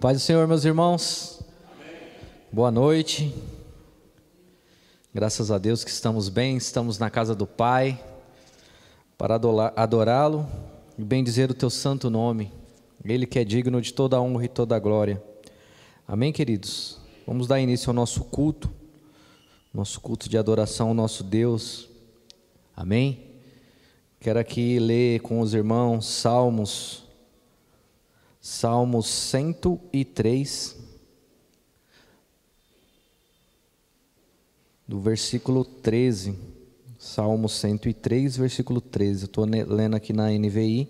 Paz do Senhor, meus irmãos. Amém. Boa noite. Graças a Deus que estamos bem, estamos na casa do Pai para adorá-lo e bendizer o teu santo nome. Ele que é digno de toda a honra e toda a glória. Amém, queridos? Vamos dar início ao nosso culto de adoração ao nosso Deus. Amém? Quero aqui ler com os irmãos Salmos 103, do versículo 13. Salmo 103, versículo 13. Estou lendo aqui na NVI.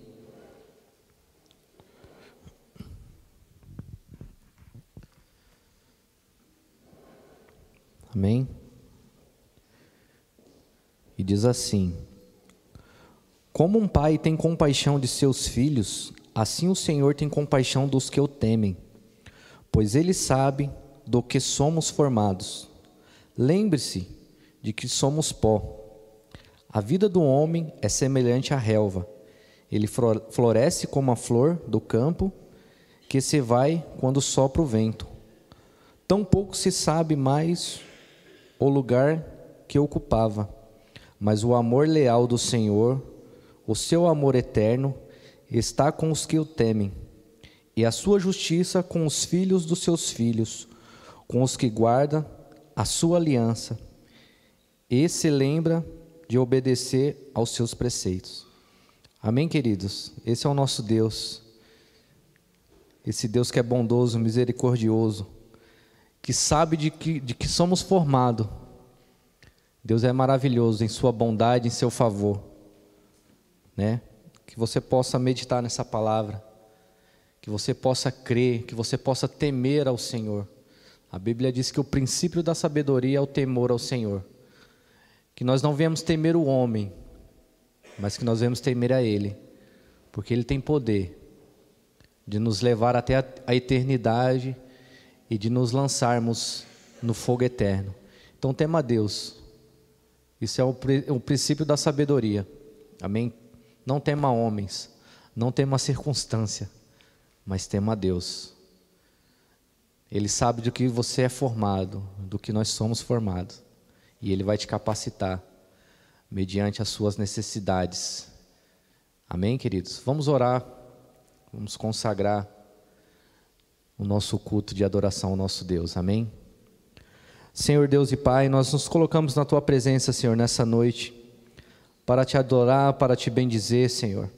Amém? E diz assim: como um pai tem compaixão de seus filhos, assim o Senhor tem compaixão dos que o temem, pois Ele sabe do que somos formados. Lembre-se de que somos pó. A vida do homem é semelhante à relva. Ele floresce como a flor do campo, que se vai quando sopra o vento. Tampouco se sabe mais o lugar que ocupava. Mas o amor leal do Senhor, o seu amor eterno, está com os que o temem, e a sua justiça com os filhos dos seus filhos, com os que guardam a sua aliança, e se lembra de obedecer aos seus preceitos. Amém, queridos? Esse é o nosso Deus, esse Deus que é bondoso, misericordioso, que sabe de que somos formados. Deus é maravilhoso em sua bondade, em seu favor, né? Que você possa meditar nessa palavra, que você possa crer, que você possa temer ao Senhor. A Bíblia diz que o princípio da sabedoria é o temor ao Senhor. Que nós não viemos temer o homem, mas que nós viemos temer a Ele, porque Ele tem poder de nos levar até a eternidade e de nos lançarmos no fogo eterno. Então tema a Deus. Isso é o princípio da sabedoria. Amém? Não tema homens, não tema a circunstância, mas tema a Deus. Ele sabe do que você é formado, do que nós somos formados. E Ele vai te capacitar mediante as suas necessidades. Amém, queridos? Vamos orar, vamos consagrar o nosso culto de adoração ao nosso Deus. Amém? Senhor Deus e Pai, nós nos colocamos na Tua presença, Senhor, nessa noite, para Te adorar, para Te bendizer, Senhor,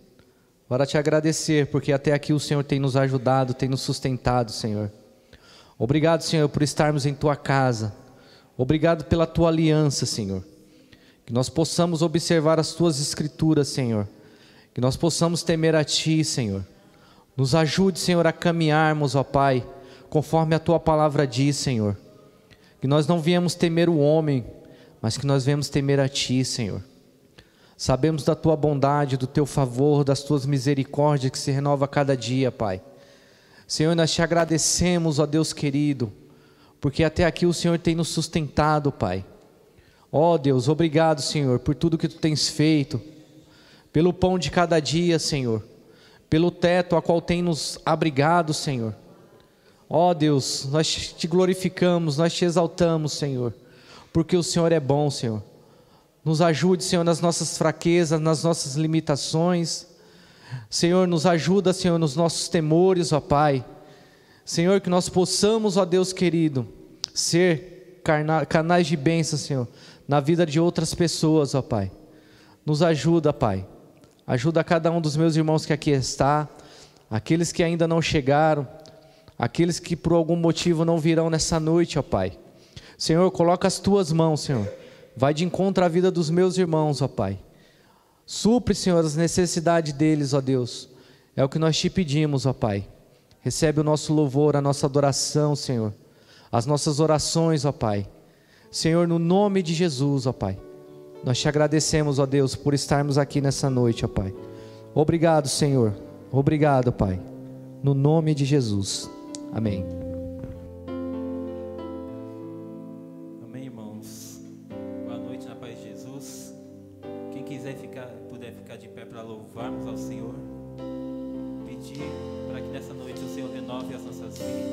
para Te agradecer, porque até aqui o Senhor tem nos ajudado, tem nos sustentado, Senhor. Obrigado, Senhor, por estarmos em Tua casa, obrigado pela Tua aliança, Senhor, que nós possamos observar as Tuas Escrituras, Senhor, que nós possamos temer a Ti, Senhor. Nos ajude, Senhor, a caminharmos, ó Pai, conforme a Tua palavra diz, Senhor. Que nós não viemos temer o homem, mas que nós viemos temer a Ti, Senhor. Sabemos da Tua bondade, do Teu favor, das Tuas misericórdias que se renova a cada dia, Pai. Senhor, nós Te agradecemos, ó Deus querido, porque até aqui o Senhor tem nos sustentado, Pai. Ó Deus, obrigado, Senhor, por tudo que Tu tens feito, pelo pão de cada dia, Senhor, pelo teto a qual tem nos abrigado, Senhor. Ó Deus, nós Te glorificamos, nós Te exaltamos, Senhor, porque o Senhor é bom, Senhor. Nos ajude, Senhor, nas nossas fraquezas, nas nossas limitações. Senhor, nos ajuda, Senhor, nos nossos temores, ó Pai. Senhor, que nós possamos, ó Deus querido, ser canais de bênção, Senhor, na vida de outras pessoas, ó Pai. Nos ajuda, Pai. Ajuda cada um dos meus irmãos que aqui está, aqueles que ainda não chegaram, aqueles que por algum motivo não virão nessa noite, ó Pai. Senhor, coloca as Tuas mãos, Senhor. Vai de encontro à vida dos meus irmãos, ó Pai. Supre, Senhor, as necessidades deles, ó Deus. É o que nós Te pedimos, ó Pai. Recebe o nosso louvor, a nossa adoração, Senhor. As nossas orações, ó Pai. Senhor, no nome de Jesus, ó Pai. Nós Te agradecemos, ó Deus, por estarmos aqui nessa noite, ó Pai. Obrigado, Senhor. Obrigado, Pai. No nome de Jesus. Amém. Amém, irmãos. Boa noite na paz de Jesus. Quem puder ficar de pé para louvarmos ao Senhor, pedir para que nessa noite o Senhor renove as nossas vidas.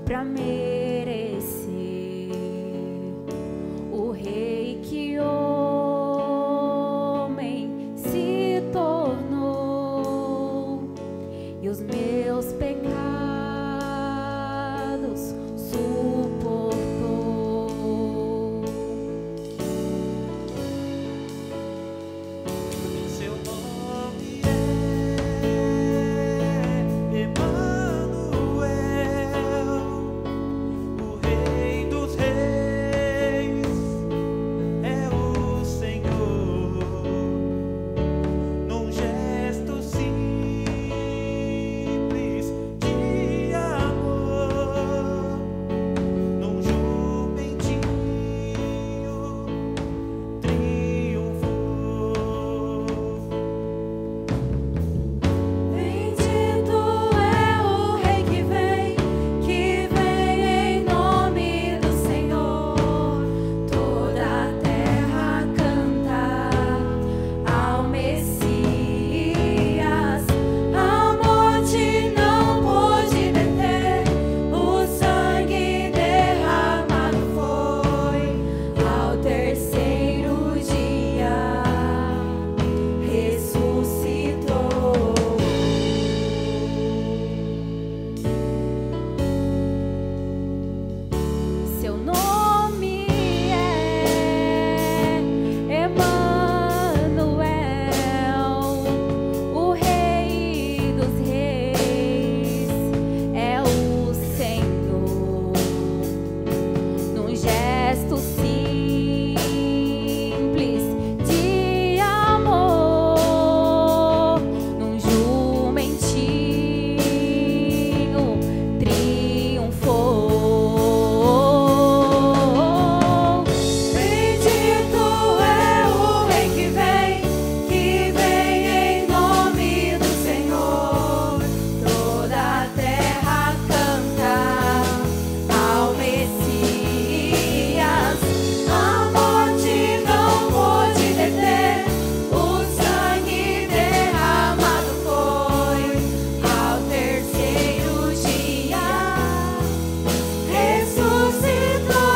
pra merecer o rei que homem se tornou e os meus pecados suportou. Seu nome é Emanuel, o Rei dos Reis é o Senhor. Num gesto simples de amor, num jumentinho triunfou. Bendito é o Rei que vem em nome do Senhor. Toda a terra canta ao Messias. A morte não pôde deter, o sangue derramado foi. Ao terceiro dia ressuscitou. Seu nome é Emanuel, o Rei dos Reis é o Senhor. Num gesto simples de amor, num jumentinho triunfou. Bendito é o Rei que vem em nome do Senhor. Toda a terra canta ao Messias. A morte não pôde deter, o sangue derramado foi. Ao terceiro dia ressuscitou.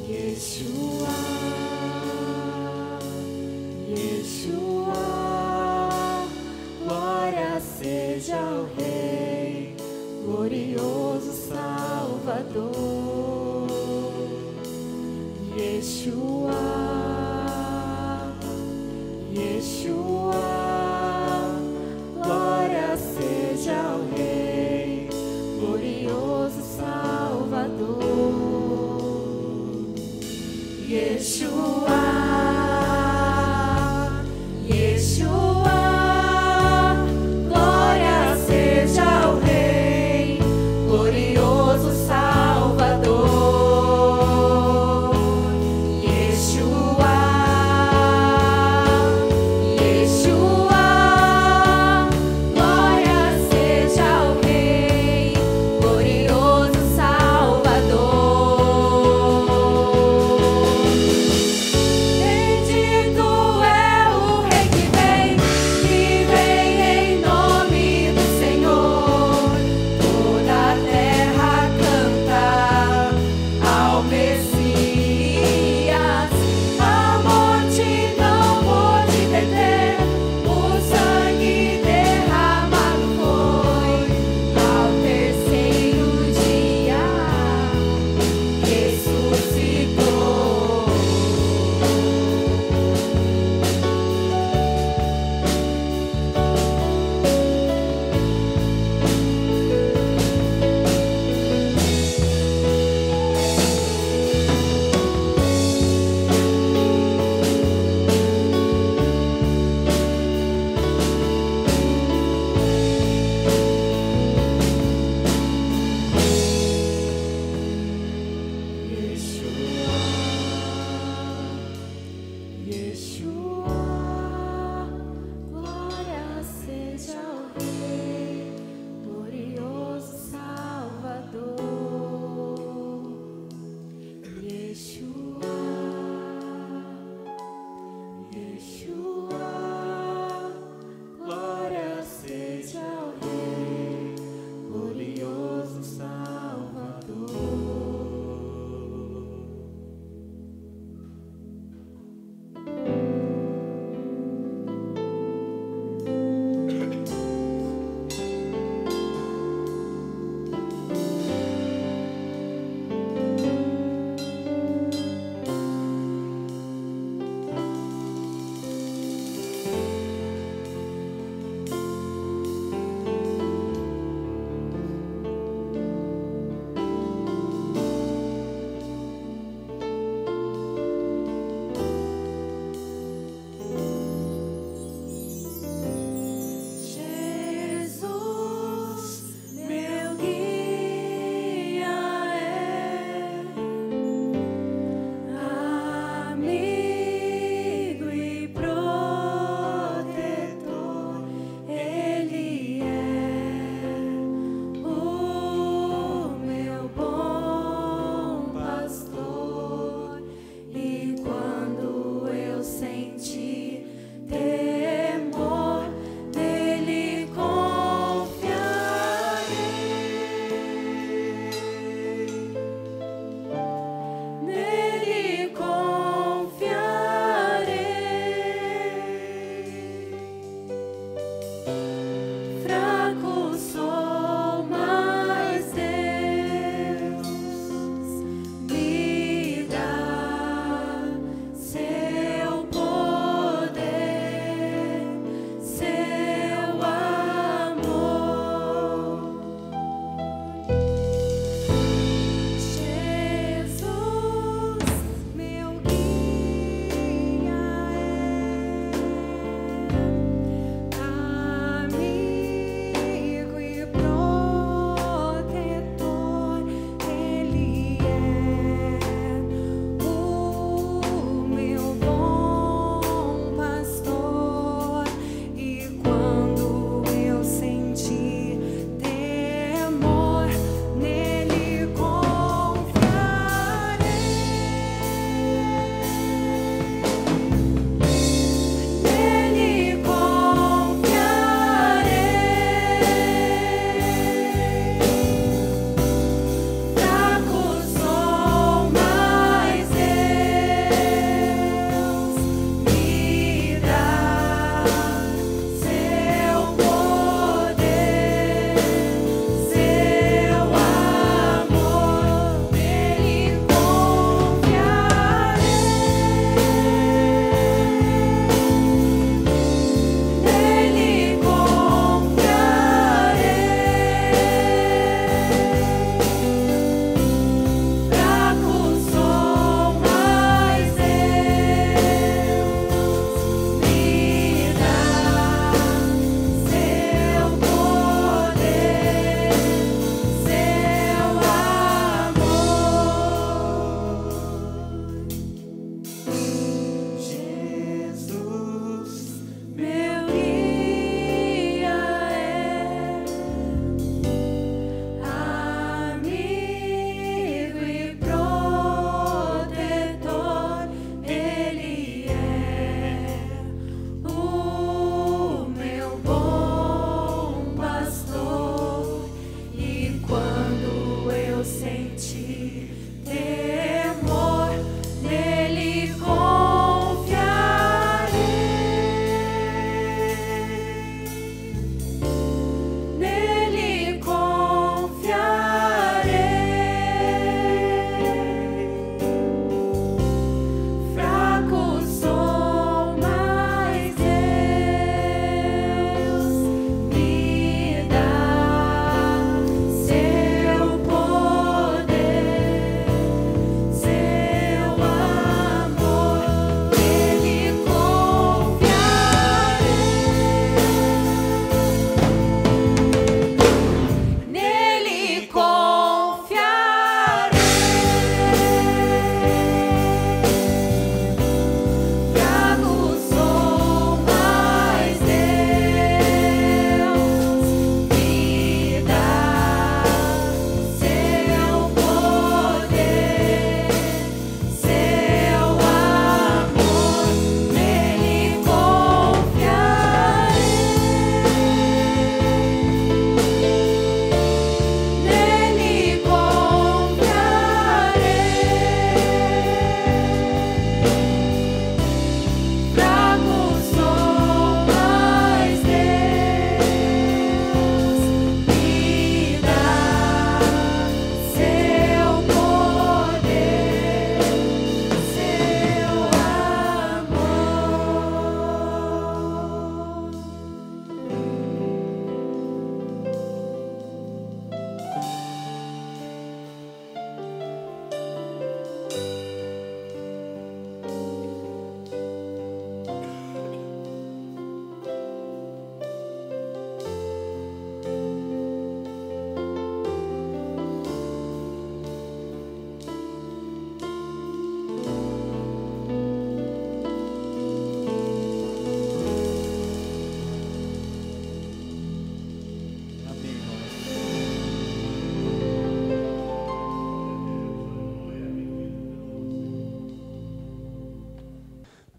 Yeshua, Yeshua, glória seja ao Rei, glorioso Salvador. Yeshua, Yeshua, glória seja ao Rei, glorioso Salvador. Yeshua, Yeshua, glória seja ao Rei, glorioso Salvador.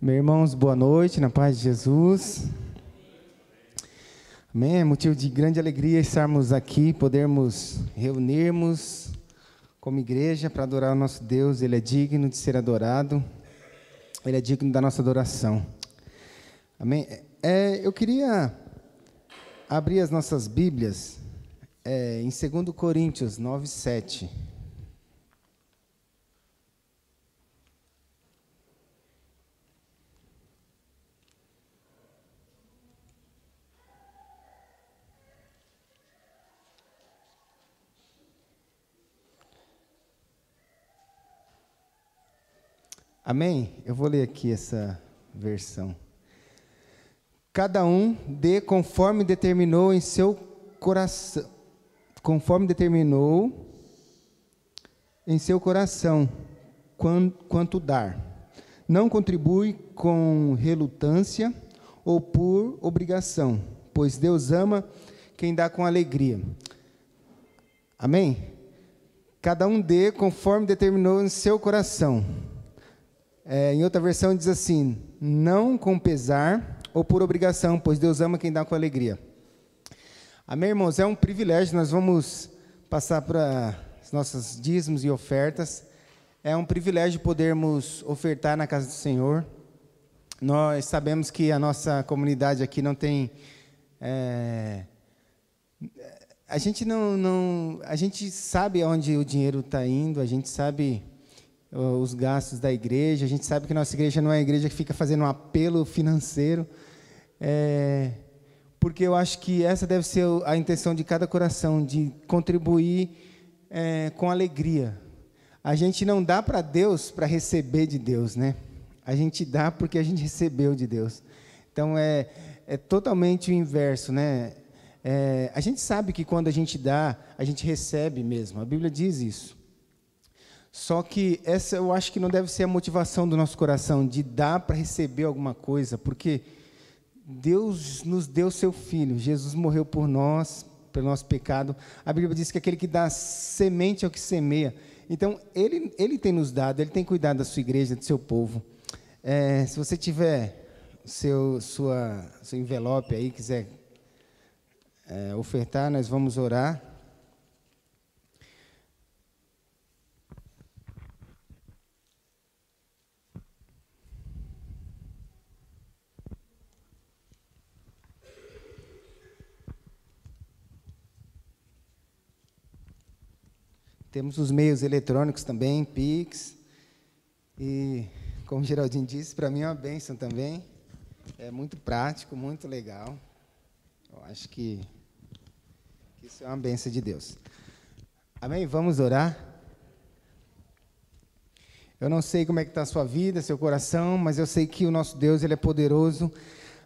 Meus irmãos, boa noite, na paz de Jesus. Amém? É motivo de grande alegria estarmos aqui, podermos reunirmos como igreja para adorar o nosso Deus. Ele é digno de ser adorado, Ele é digno da nossa adoração. Amém? Eu queria abrir as nossas Bíblias em 2 Coríntios 9, 7. Amém? Eu vou ler aqui essa versão. Cada um dê conforme determinou em seu coração, conforme determinou em seu coração, quanto dar. Não contribui com relutância ou por obrigação, pois Deus ama quem dá com alegria. Amém? Cada um dê conforme determinou em seu coração. Em outra versão diz assim, não com pesar ou por obrigação, pois Deus ama quem dá com alegria. Amém, irmãos? É um privilégio, nós vamos passar para os nossos dízimos e ofertas. É um privilégio podermos ofertar na casa do Senhor. Nós sabemos que a nossa comunidade aqui não tem... A gente sabe onde o dinheiro está indo, a gente sabe os gastos da igreja, a gente sabe que nossa igreja não é uma igreja que fica fazendo um apelo financeiro, porque eu acho que essa deve ser a intenção de cada coração, de contribuir com alegria. A gente não dá para Deus para receber de Deus, né? A gente dá porque a gente recebeu de Deus. Então, é totalmente o inverso, né? A gente sabe que quando a gente dá, a gente recebe mesmo. A Bíblia diz isso. Só que essa eu acho que não deve ser a motivação do nosso coração, de dar para receber alguma coisa, porque Deus nos deu seu Filho, Jesus morreu por nós, pelo nosso pecado. A Bíblia diz que aquele que dá semente é o que semeia. Então, Ele tem nos dado, Ele tem cuidado da sua igreja, do seu povo. Se você tiver seu envelope aí, quiser ofertar, nós vamos orar. Temos os meios eletrônicos também, Pix. E, como o Geraldinho disse, para mim é uma bênção também. É muito prático, muito legal. Eu acho que isso é uma bênção de Deus. Amém? Vamos orar? Eu não sei como é que está a sua vida, seu coração, mas eu sei que o nosso Deus, Ele é poderoso.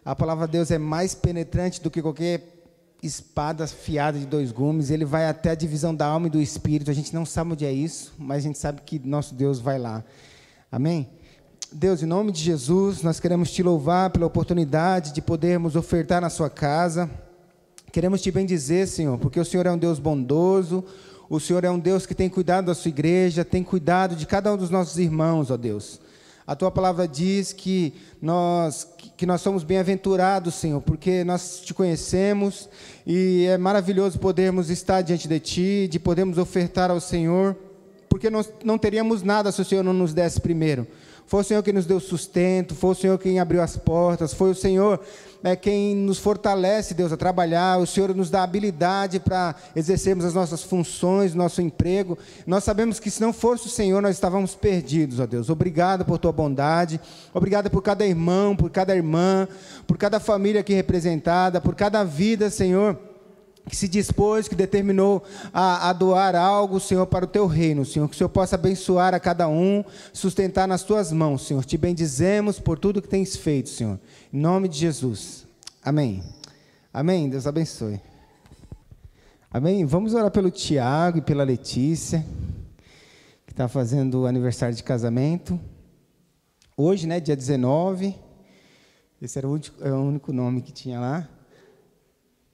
A palavra de Deus é mais penetrante do que qualquer espada afiada de 2 gumes. Ele vai até a divisão da alma e do espírito. A gente não sabe onde é isso, mas a gente sabe que nosso Deus vai lá. Amém? Deus, em nome de Jesus, nós queremos te louvar pela oportunidade de podermos ofertar na sua casa. Queremos te bendizer, Senhor, porque o Senhor é um Deus bondoso, o Senhor é um Deus que tem cuidado da sua igreja, tem cuidado de cada um dos nossos irmãos, ó Deus. A tua palavra diz que nós somos bem-aventurados, Senhor, porque nós te conhecemos e é maravilhoso podermos estar diante de ti, de podermos ofertar ao Senhor, porque nós não teríamos nada se o Senhor não nos desse primeiro. Foi o Senhor quem nos deu sustento, foi o Senhor quem abriu as portas, foi o Senhor quem nos fortalece, Deus, a trabalhar. O Senhor nos dá habilidade para exercermos as nossas funções, nosso emprego. Nós sabemos que se não fosse o Senhor, nós estávamos perdidos, ó Deus. Obrigado por tua bondade, obrigado por cada irmão, por cada irmã, por cada família aqui representada, por cada vida, Senhor, que se dispôs, que determinou a doar algo, Senhor, para o teu reino, Senhor, que o Senhor possa abençoar a cada um, sustentar nas tuas mãos, Senhor. Te bendizemos por tudo que tens feito, Senhor, em nome de Jesus, amém. Amém, Deus abençoe. Amém, vamos orar pelo Tiago e pela Letícia, que está fazendo o aniversário de casamento, hoje, né, dia 19, esse era o único nome que tinha lá.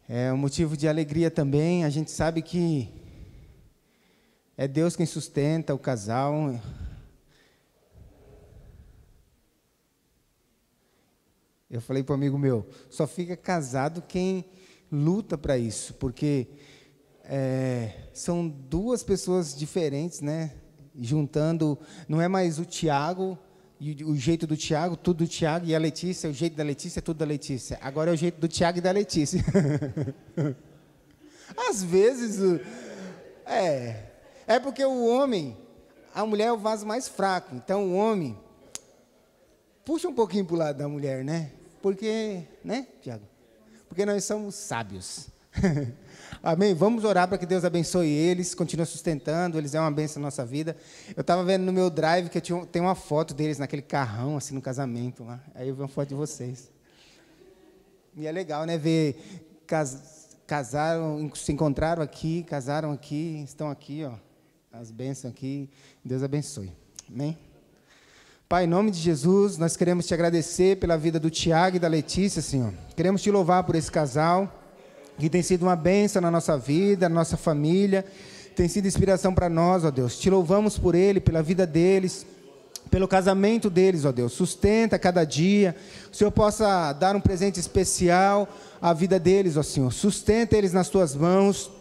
É um motivo de alegria também. A gente sabe que é Deus quem sustenta o casal. Eu falei para um amigo meu, só fica casado quem luta para isso, porque são duas pessoas diferentes, né? Juntando, não é mais o Tiago, e o jeito do Tiago, tudo do Tiago, e a Letícia, o jeito da Letícia, tudo da Letícia. Agora é o jeito do Tiago e da Letícia. Às vezes, é porque o homem, a mulher é o vaso mais fraco, então o homem puxa um pouquinho para o lado da mulher, né? Porque, né, Tiago? Porque nós somos sábios. Amém? Vamos orar para que Deus abençoe eles, continue sustentando, eles é uma bênção na nossa vida. Eu estava vendo no meu drive que tem uma foto deles naquele carrão, assim, no casamento lá. Aí eu vi uma foto de vocês. E é legal, né, ver casaram, se encontraram aqui, casaram aqui, estão aqui, ó, as bênçãos aqui. Deus abençoe. Amém? Pai, em nome de Jesus, nós queremos te agradecer pela vida do Tiago e da Letícia, Senhor. Queremos te louvar por esse casal, que tem sido uma bênção na nossa vida, na nossa família, tem sido inspiração para nós, ó Deus. Te louvamos por ele, pela vida deles, pelo casamento deles, ó Deus. Sustenta cada dia, o Senhor possa dar um presente especial à vida deles, ó Senhor. Sustenta eles nas tuas mãos.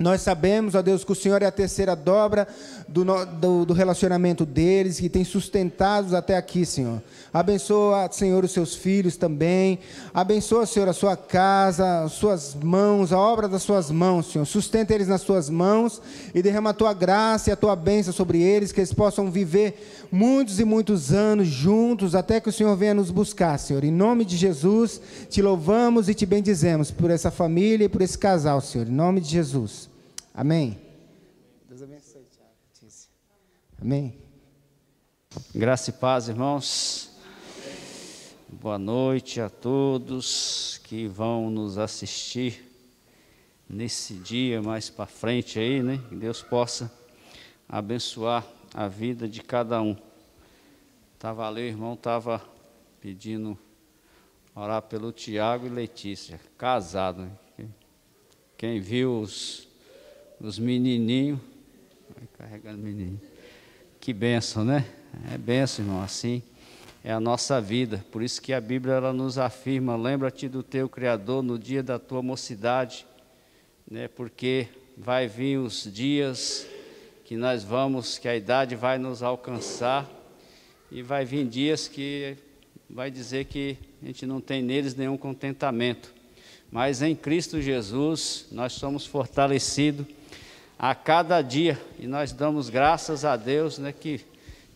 Nós sabemos, ó Deus, que o Senhor é a terceira dobra do relacionamento deles, que tem sustentados até aqui, Senhor. Abençoa, Senhor, os seus filhos também. Abençoa, Senhor, a sua casa, as suas mãos, a obra das suas mãos, Senhor. Sustenta eles nas tuas mãos e derrama a tua graça e a tua bênção sobre eles, que eles possam viver muitos e muitos anos juntos, até que o Senhor venha nos buscar, Senhor. Em nome de Jesus, te louvamos e te bendizemos por essa família e por esse casal, Senhor. Em nome de Jesus. Amém. Deus abençoe, Tiago. Amém. Graça e paz, irmãos. Boa noite a todos que vão nos assistir nesse dia mais para frente aí, né? Que Deus possa abençoar a vida de cada um. Estava ali, o irmão estava pedindo orar pelo Tiago e Letícia, casado, né? Quem viu os menininhos, vai carregando menininho, que bênção, né? É bênção, irmão, assim é a nossa vida. Por isso que a Bíblia ela nos afirma: lembra-te do teu Criador no dia da tua mocidade, né? Porque vai vir os dias que que a idade vai nos alcançar, e vai vir dias que vai dizer que a gente não tem neles nenhum contentamento. Mas em Cristo Jesus nós somos fortalecidos a cada dia, e nós damos graças a Deus, né, que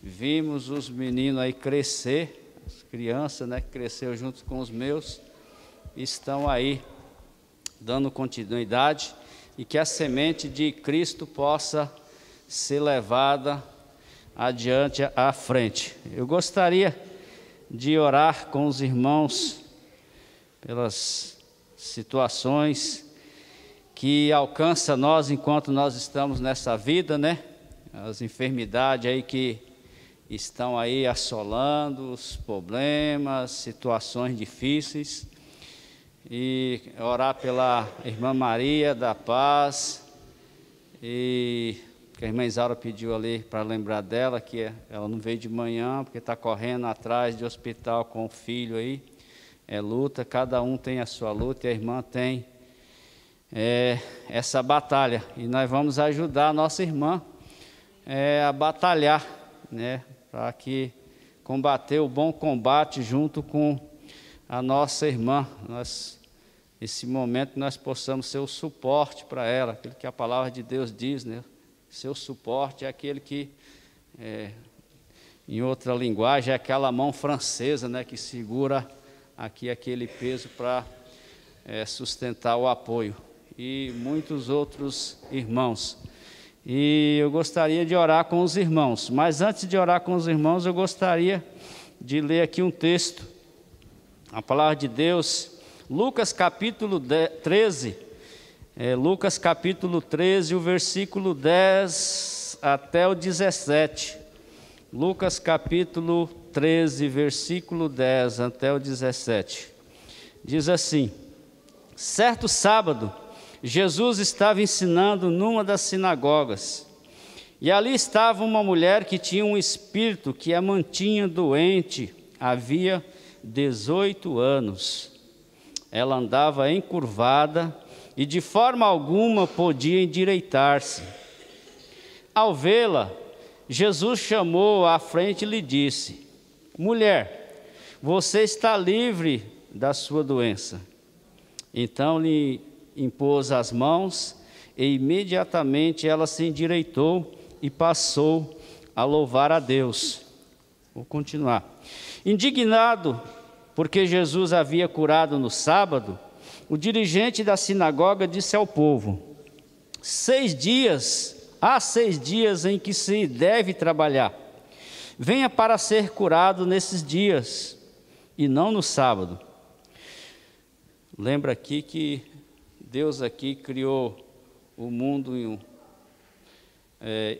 vimos os meninos aí crescer, as crianças, né, que cresceram junto com os meus, estão aí dando continuidade, e que a semente de Cristo possa ser levada adiante à frente. Eu gostaria de orar com os irmãos pelas situações que alcança nós enquanto nós estamos nessa vida, né? As enfermidades aí que estão aí assolando, os problemas, situações difíceis. E orar pela irmã Maria da Paz, e que a irmã Isaura pediu ali para lembrar dela, que ela não veio de manhã, porque está correndo atrás de hospital com o filho aí. É luta, cada um tem a sua luta, e a irmã tem essa batalha, e nós vamos ajudar a nossa irmã a batalhar, né, para que combater o bom combate junto com a nossa irmã. Esse momento nós possamos ser o suporte para ela, aquilo que a palavra de Deus diz, né? Seu suporte é aquele que, em outra linguagem, é aquela mão francesa, né, que segura aqui aquele peso para sustentar o apoio. E muitos outros irmãos. E eu gostaria de orar com os irmãos, mas antes de orar com os irmãos, eu gostaria de ler aqui um texto, a palavra de Deus, Lucas capítulo 13, Lucas capítulo 13, o versículo 10 até o 17. Lucas capítulo 13, versículo 10 até o 17. Diz assim: certo sábado, Jesus estava ensinando numa das sinagogas, e ali estava uma mulher que tinha um espírito que a mantinha doente havia 18 anos. Ela andava encurvada e de forma alguma podia endireitar-se. Ao vê-la, Jesus chamou à frente e lhe disse: mulher, você está livre da sua doença. Então lhe impôs as mãos e imediatamente ela se endireitou e passou a louvar a Deus. Vou continuar. Indignado porque Jesus havia curado no sábado, o dirigente da sinagoga disse ao povo: há 6 dias em que se deve trabalhar. Venha para ser curado nesses dias e não no sábado. Lembra aqui que Deus aqui criou o mundo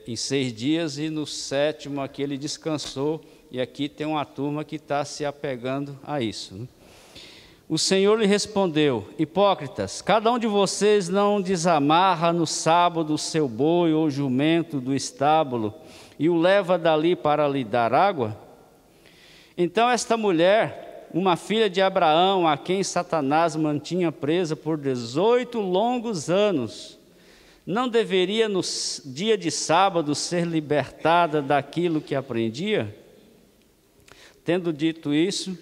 em 6 dias e no 7º aqui ele descansou, e aqui tem uma turma que está se apegando a isso, né? O Senhor lhe respondeu: hipócritas, cada um de vocês não desamarra no sábado o seu boi ou jumento do estábulo e o leva dali para lhe dar água? Então esta mulher, uma filha de Abraão, a quem Satanás mantinha presa por 18 longos anos, não deveria no dia de sábado ser libertada daquilo que aprendia? Tendo dito isso,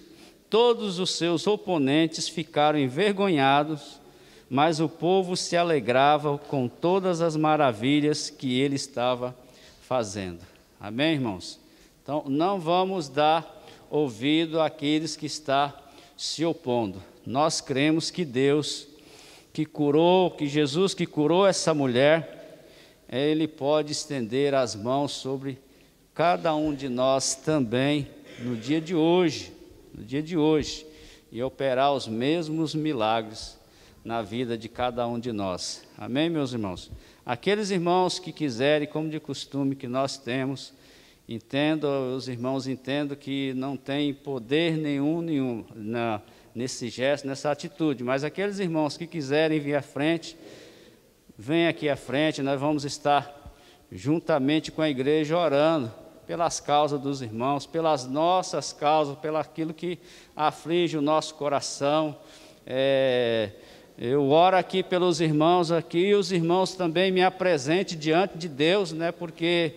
todos os seus oponentes ficaram envergonhados, mas o povo se alegrava com todas as maravilhas que ele estava fazendo. Amém, irmãos? Então, não vamos dar ouvido àqueles que estão se opondo. Nós cremos que Deus, que Jesus que curou essa mulher, Ele pode estender as mãos sobre cada um de nós também no dia de hoje, e operar os mesmos milagres na vida de cada um de nós. Amém, meus irmãos? Aqueles irmãos que quiserem, como de costume que nós temos, os irmãos entendam que não tem poder nenhum nesse gesto, nessa atitude, mas aqueles irmãos que quiserem vir à frente, venham aqui à frente, nós vamos estar juntamente com a igreja orando pelas causas dos irmãos, pelas nossas causas, pelo aquilo que aflige o nosso coração. Eu oro aqui pelos irmãos aqui, e os irmãos também me apresentem diante de Deus, né, porque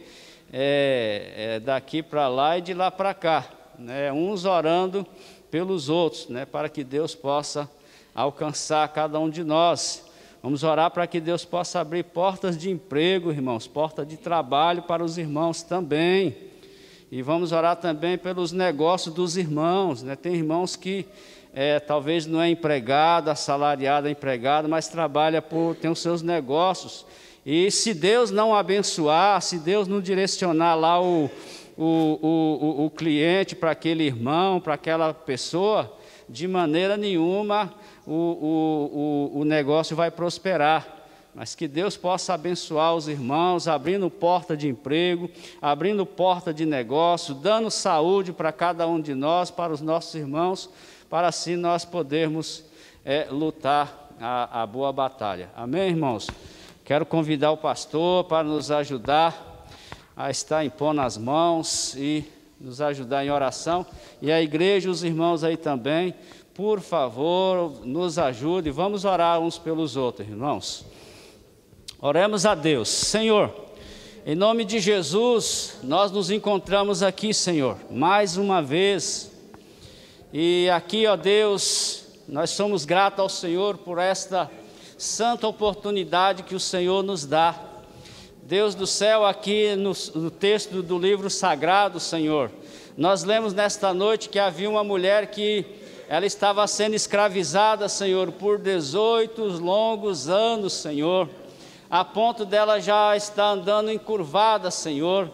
daqui para lá e de lá para cá, né, uns orando pelos outros, né, para que Deus possa alcançar cada um de nós. Vamos orar para que Deus possa abrir portas de emprego, irmãos, portas de trabalho para os irmãos também. E vamos orar também pelos negócios dos irmãos, né? Tem irmãos que talvez não é empregado, assalariado, é empregado, mas trabalha tem os seus negócios. E se Deus não abençoar, se Deus não direcionar lá o cliente para aquele irmão, para aquela pessoa, de maneira nenhuma o negócio vai prosperar. Mas que Deus possa abençoar os irmãos, abrindo porta de emprego, abrindo porta de negócio, dando saúde para cada um de nós, para os nossos irmãos, para assim nós podermos lutar a boa batalha. Amém, irmãos? Quero convidar o pastor para nos ajudar a estar impondo as mãos e nos ajudar em oração. E a igreja, os irmãos aí também, por favor, nos ajude. Vamos orar uns pelos outros, irmãos. Oremos a Deus. Senhor, em nome de Jesus, nós nos encontramos aqui, Senhor, mais uma vez. E aqui, ó Deus, nós somos gratos ao Senhor por esta santa oportunidade que o Senhor nos dá. Deus do céu, aqui no texto do livro sagrado, Senhor, nós lemos nesta noite que havia uma mulher que ela estava sendo escravizada, Senhor, por 18 longos anos, Senhor, a ponto dela já estar andando encurvada, Senhor,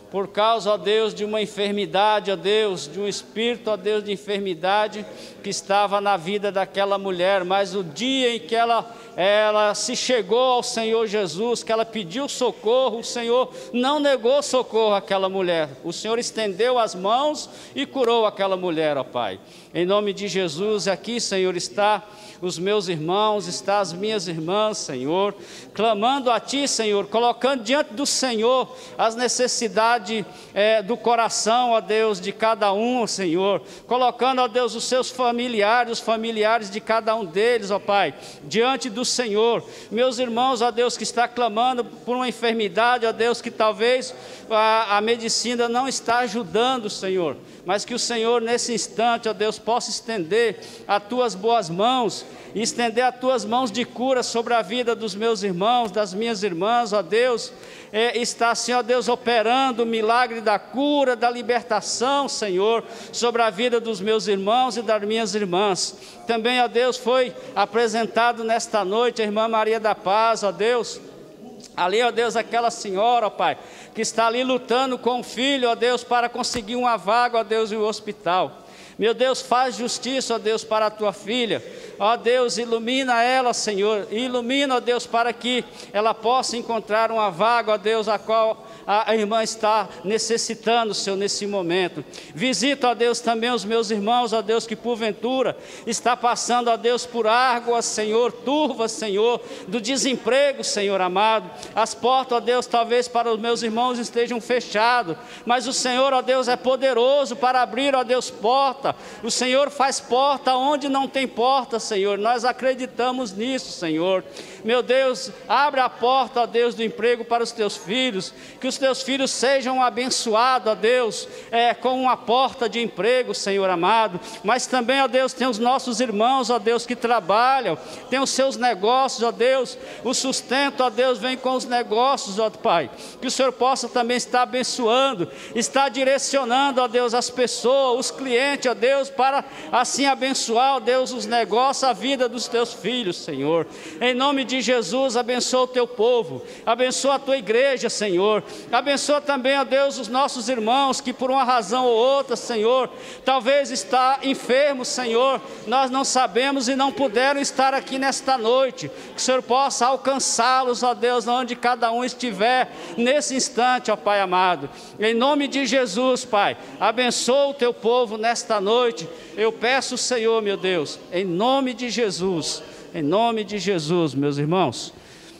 por causa, ó Deus, de uma enfermidade, ó Deus, de um espírito, ó Deus, de enfermidade que estava na vida daquela mulher. Mas o dia em que ela se chegou ao Senhor Jesus, que ela pediu socorro, o Senhor não negou socorro àquela mulher. O Senhor estendeu as mãos e curou aquela mulher, ó Pai. Em nome de Jesus, aqui, Senhor, está os meus irmãos, está as minhas irmãs, Senhor, clamando a Ti, Senhor, colocando diante do Senhor as necessidades necessidade do coração, ó Deus, de cada um, ó Senhor, colocando, ó Deus, os seus familiares, os familiares de cada um deles, ó Pai, diante do Senhor. Meus irmãos, ó Deus, que está clamando por uma enfermidade, ó Deus, que talvez a medicina não está ajudando, Senhor, mas que o Senhor, nesse instante, ó Deus, possa estender as tuas boas mãos, e estender as tuas mãos de cura sobre a vida dos meus irmãos, das minhas irmãs, ó Deus, está assim, ó Deus, operando o milagre da cura, da libertação, Senhor, sobre a vida dos meus irmãos e das minhas irmãs. Também, ó Deus, foi apresentado nesta noite a irmã Maria da Paz, ó Deus, ali, ó Deus, aquela senhora, ó Pai, que está ali lutando com o filho, ó Deus, para conseguir uma vaga, ó Deus, em um hospital. Meu Deus, faz justiça, ó Deus, para a tua filha. Ó Deus, ilumina ela, Senhor. Ilumina, ó Deus, para que ela possa encontrar uma vaga, ó Deus, a qual a irmã está necessitando, Senhor, nesse momento. Visita, ó Deus, também os meus irmãos, ó Deus, que porventura está passando, ó Deus, por águas, Senhor, turvas, Senhor, do desemprego, Senhor amado. As portas, ó Deus, talvez para os meus irmãos estejam fechadas, mas o Senhor, ó Deus, é poderoso para abrir, ó Deus, porta. O Senhor faz porta onde não tem porta, Senhor. Nós acreditamos nisso, Senhor. Meu Deus, abre a porta, ó Deus, do emprego para os teus filhos, que os teus filhos sejam abençoados, ó Deus, com uma porta de emprego, Senhor amado. Mas também, ó Deus, tem os nossos irmãos, ó Deus, que trabalham, tem os seus negócios, ó Deus, o sustento, ó Deus, vem com os negócios, ó Pai, que o Senhor possa também estar abençoando, estar direcionando, ó Deus, as pessoas, os clientes, ó Deus, para assim abençoar, ó Deus, os negócios, a vida dos teus filhos, Senhor. Em nome de Jesus, abençoa o teu povo, abençoa a tua igreja, Senhor. Abençoa também, ó Deus, os nossos irmãos que por uma razão ou outra, Senhor, talvez está enfermo, Senhor, nós não sabemos e não puderam estar aqui nesta noite. Que o Senhor possa alcançá-los, ó Deus, onde cada um estiver nesse instante, ó Pai amado. Em nome de Jesus, Pai, abençoa o teu povo nesta noite. Eu peço, Senhor, meu Deus, em nome de Jesus, meus irmãos,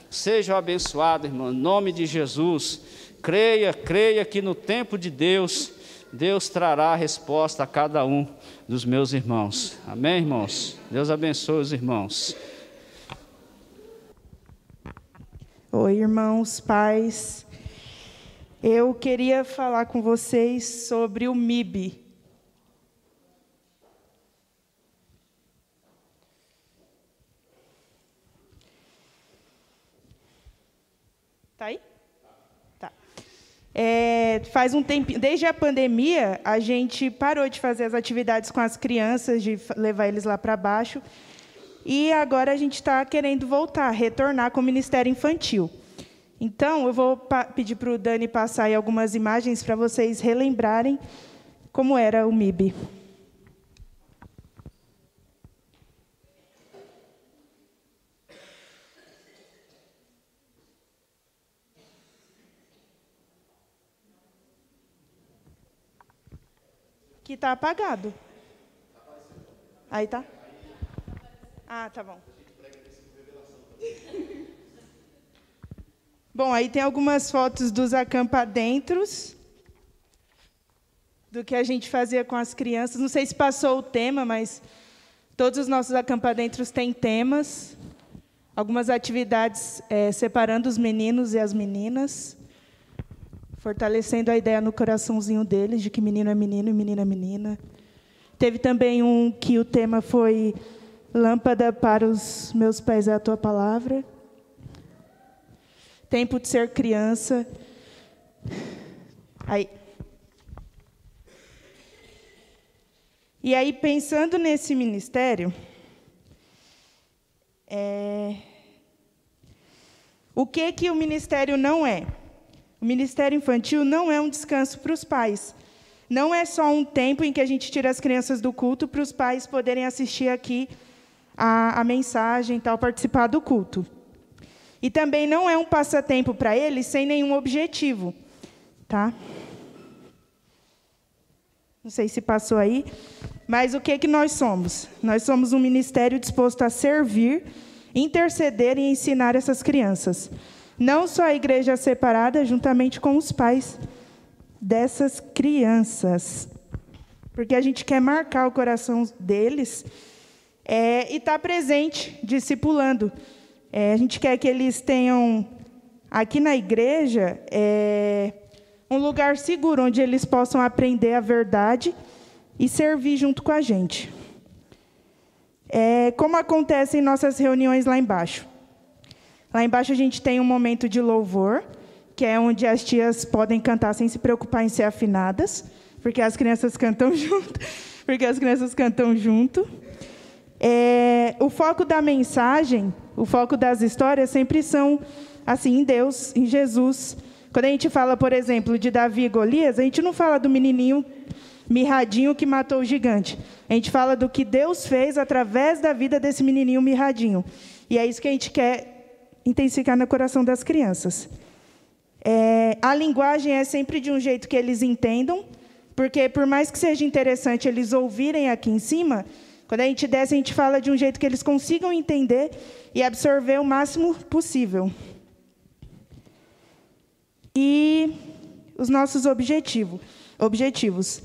sejam abençoados, irmão, em nome de Jesus. Creia que no tempo de Deus, Deus trará a resposta a cada um dos meus irmãos. Amém, irmãos? Deus abençoe os irmãos. Oi, irmãos, pais. Eu queria falar com vocês sobre o MIB. Tá aí? Tá. Faz um tempo, desde a pandemia, a gente parou de fazer as atividades com as crianças, de levar eles lá para baixo, e agora a gente está querendo voltar, retornar com o Ministério Infantil. Então, eu vou pedir para o Dani passar aí algumas imagens para vocês relembrarem como era o MIB. Que está apagado. Aí tá? Ah, tá bom. Bom, aí tem algumas fotos dos acampadentros, do que a gente fazia com as crianças. Não sei se passou o tema, mas todos os nossos acampadentros têm temas. Algumas atividades separando os meninos e as meninas, fortalecendo a ideia no coraçãozinho deles de que menino é menino e menina é menina. Teve também um que o tema foi Lâmpada para os meus pés é a tua palavra. Tempo de ser criança. Aí. E aí, pensando nesse ministério, o que o ministério não é? O ministério infantil não é um descanso para os pais. Não é só um tempo em que a gente tira as crianças do culto para os pais poderem assistir aqui a mensagem e tal, participar do culto. E também não é um passatempo para eles sem nenhum objetivo. Tá? Não sei se passou aí. Mas o que nós somos? Nós somos um ministério disposto a servir, interceder e ensinar essas crianças. Não só a igreja separada, juntamente com os pais. dessas crianças, porque a gente quer marcar o coração deles e estar presente, discipulando. A gente quer que eles tenham, aqui na igreja, um lugar seguro, onde eles possam aprender a verdade e servir junto com a gente. Como acontece em nossas reuniões lá embaixo. Lá embaixo a gente tem um momento de louvor, que é onde as tias podem cantar sem se preocupar em ser afinadas, porque as crianças cantam junto. O foco da mensagem, o foco das histórias sempre são assim, em Deus, em Jesus. Quando a gente fala, por exemplo, de Davi e Golias, a gente não fala do menininho mirradinho que matou o gigante. A gente fala do que Deus fez através da vida desse menininho mirradinho. E é isso que a gente quer intensificar no coração das crianças. A linguagem é sempre de um jeito que eles entendam, porque por mais que seja interessante eles ouvirem aqui em cima, quando a gente desce, a gente fala de um jeito que eles consigam entender e absorver o máximo possível. E os nossos objetivos.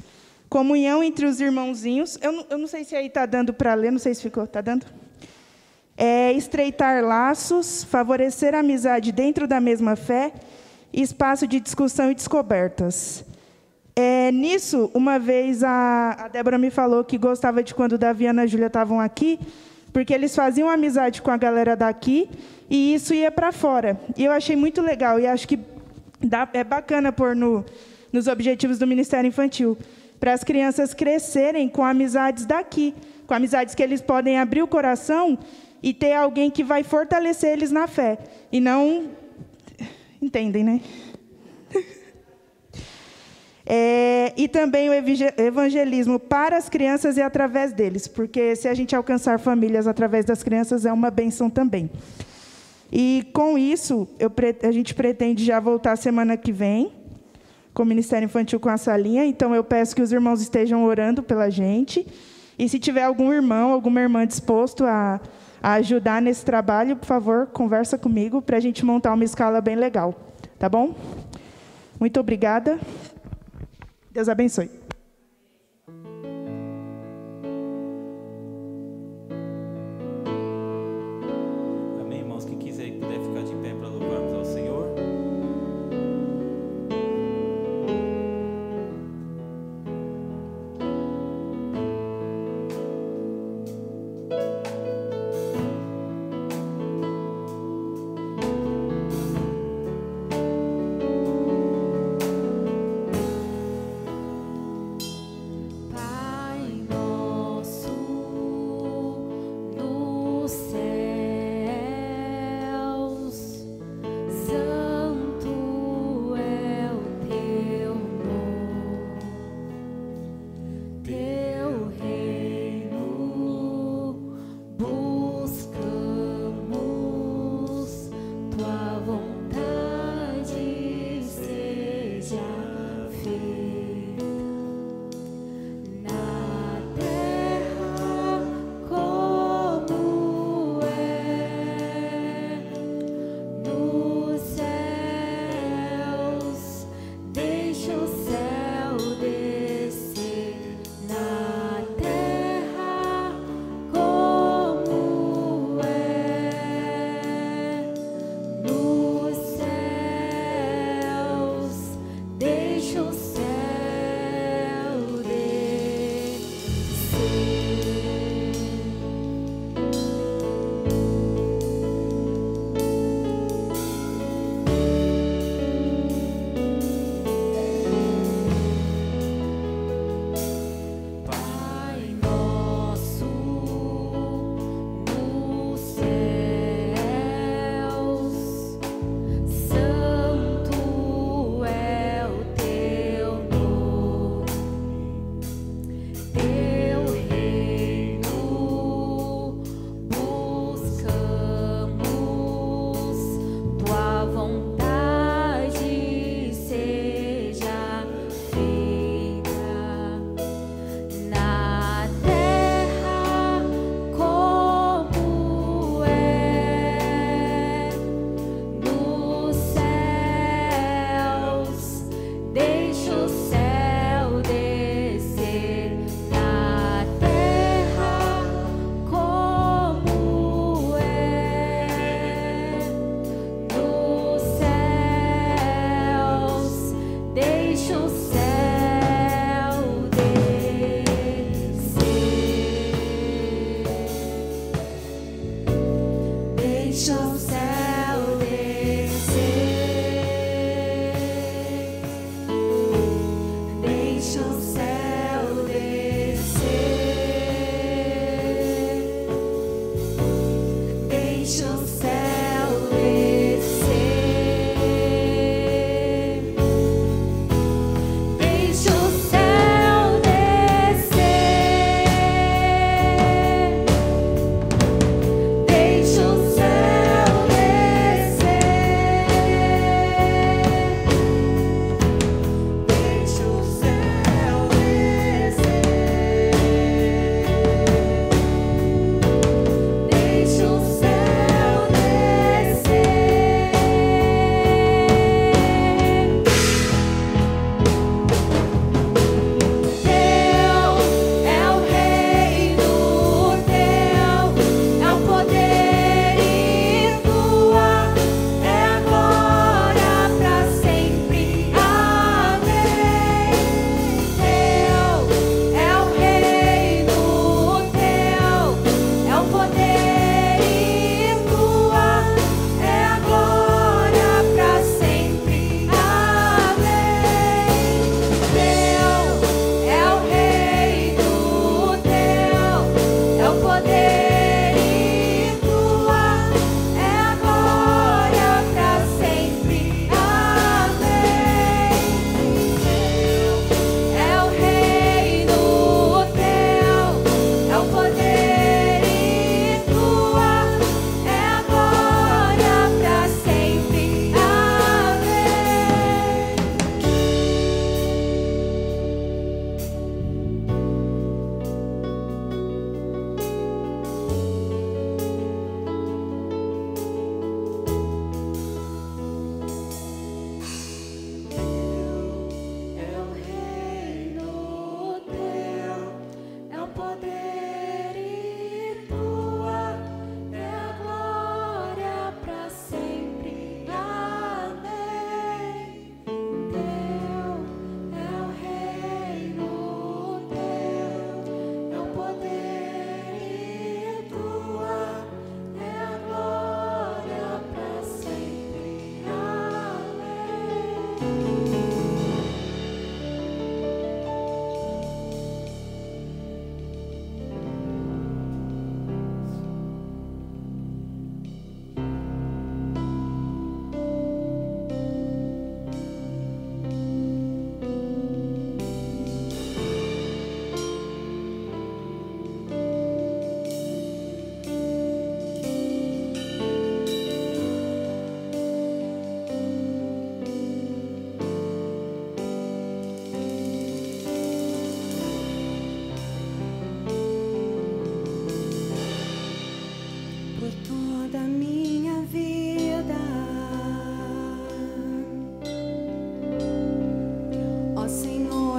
Comunhão entre os irmãozinhos. Eu não sei se aí está dando para ler, não sei se ficou. Está dando? Estreitar laços, favorecer a amizade dentro da mesma fé, espaço de discussão e descobertas. Nisso, uma vez a Débora me falou que gostava de quando o Davi e a Ana Júlia estavam aqui, porque eles faziam amizade com a galera daqui e isso ia para fora. E eu achei muito legal e acho que é bacana pôr nos objetivos do Ministério Infantil, para as crianças crescerem com amizades daqui, com amizades que eles podem abrir o coração e ter alguém que vai fortalecer eles na fé. E não... Entendem, né? E também o evangelismo para as crianças e através deles, porque se a gente alcançar famílias através das crianças, é uma bênção também. E, com isso, a gente pretende já voltar semana que vem, com o Ministério Infantil com a salinha. Então, eu peço que os irmãos estejam orando pela gente. E, se tiver algum irmão, alguma irmã disposto a ajudar nesse trabalho, por favor, conversa comigo para a gente montar uma escala bem legal. Tá bom? Muito obrigada. Deus abençoe. Amém, irmãos? Quem quiser e puder ficar de pé para louvarmos ao Senhor. Deixa o céu descer. Deixa o céu descer. Deixa o céu descer. Deixa o céu descer. Deixa o céu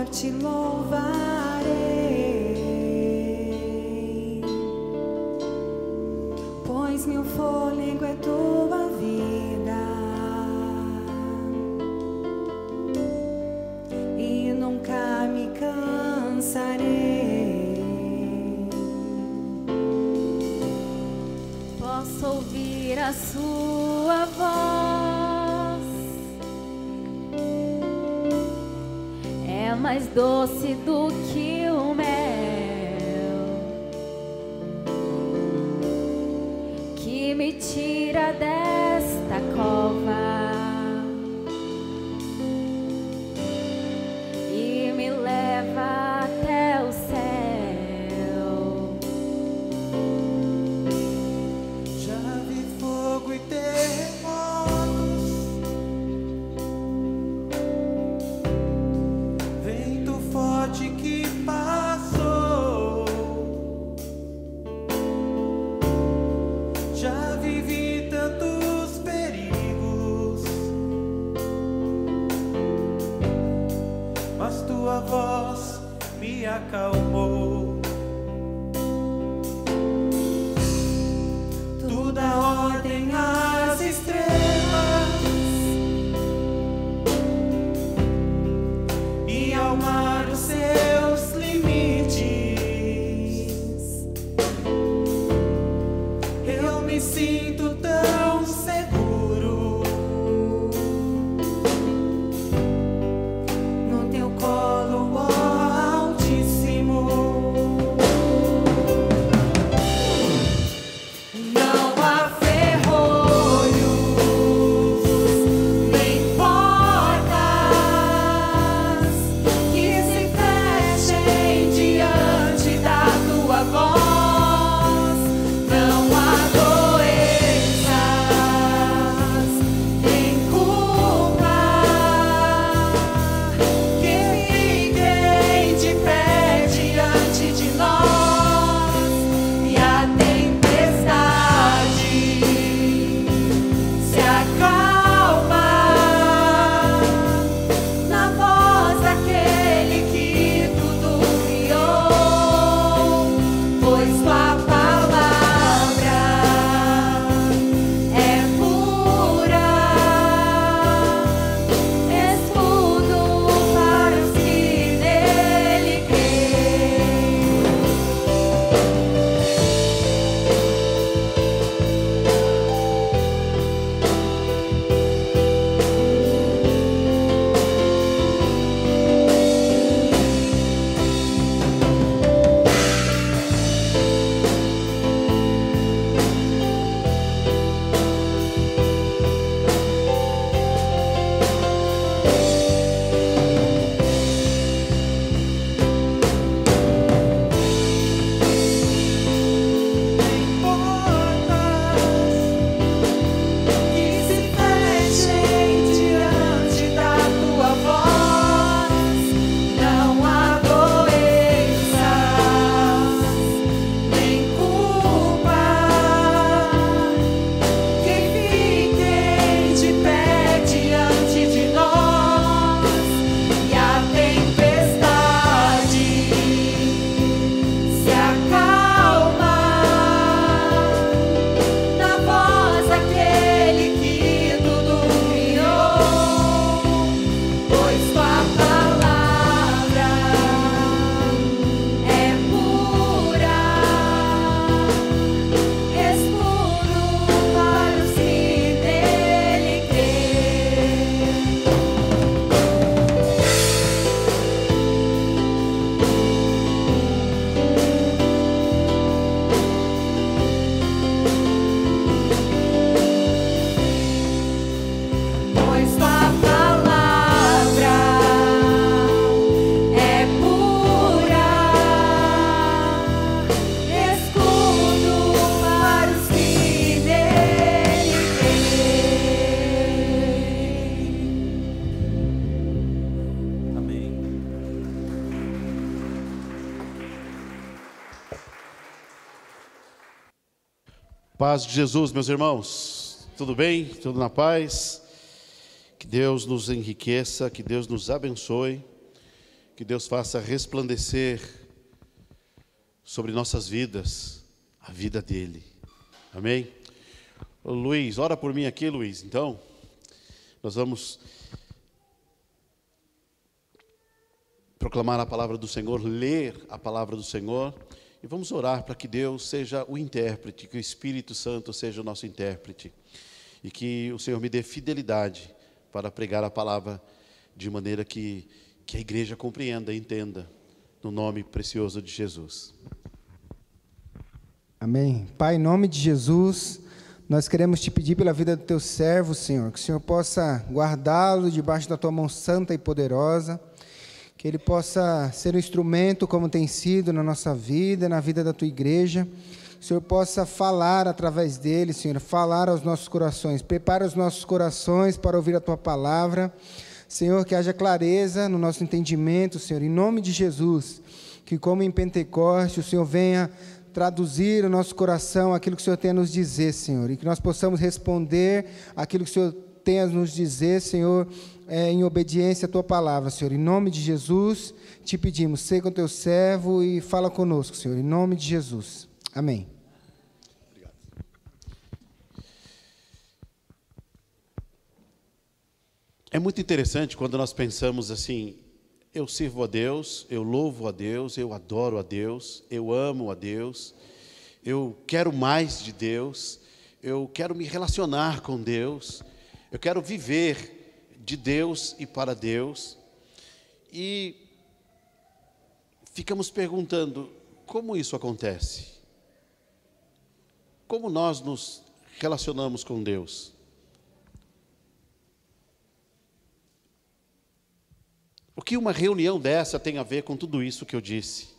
te louvarei, pois meu fôlego é tua vida e nunca me cansarei. Posso ouvir a sua voz, é mais doce do que o mel, que me tira desta cova e me leva até o céu. Já vi fogo e terremotos, vento forte que passou. Já vivi tantos perigos, mas tua voz me acalmou. Tu dá ordem às estrelas e ao mar os seus limites. Eu me sinto tão Paz de Jesus, meus irmãos. Tudo bem? Tudo na paz? Que Deus nos enriqueça, que Deus nos abençoe, que Deus faça resplandecer sobre nossas vidas a vida dele. Amém? Ô, Luiz, ora por mim aqui, Luiz. Então, nós vamos proclamar a palavra do Senhor, ler a palavra do Senhor, e vamos orar para que Deus seja o intérprete, que o Espírito Santo seja o nosso intérprete, e que o Senhor me dê fidelidade para pregar a palavra de maneira que a igreja compreenda e entenda, no nome precioso de Jesus. Amém. Pai, em nome de Jesus, nós queremos te pedir pela vida do teu servo, Senhor, que o Senhor possa guardá-lo debaixo da tua mão santa e poderosa, que ele possa ser um instrumento como tem sido na nossa vida, na vida da tua igreja. Que o Senhor possa falar através dele, Senhor, falar aos nossos corações. Prepara os nossos corações para ouvir a tua palavra. Senhor, que haja clareza no nosso entendimento, Senhor, em nome de Jesus. Que como em Pentecostes, o Senhor venha traduzir o nosso coração aquilo que o Senhor tem a nos dizer, Senhor. E que nós possamos responder aquilo que o Senhor tem a nos dizer, Senhor, em obediência à tua palavra, Senhor. Em nome de Jesus, te pedimos, seja com teu servo e fala conosco, Senhor. Em nome de Jesus. Amém. Obrigado. É muito interessante quando nós pensamos assim: eu sirvo a Deus, eu louvo a Deus, eu adoro a Deus, eu amo a Deus, eu quero mais de Deus, eu quero me relacionar com Deus, eu quero viver de Deus e para Deus. E ficamos perguntando, como isso acontece? Como nós nos relacionamos com Deus? O que uma reunião dessa tem a ver com tudo isso que eu disse?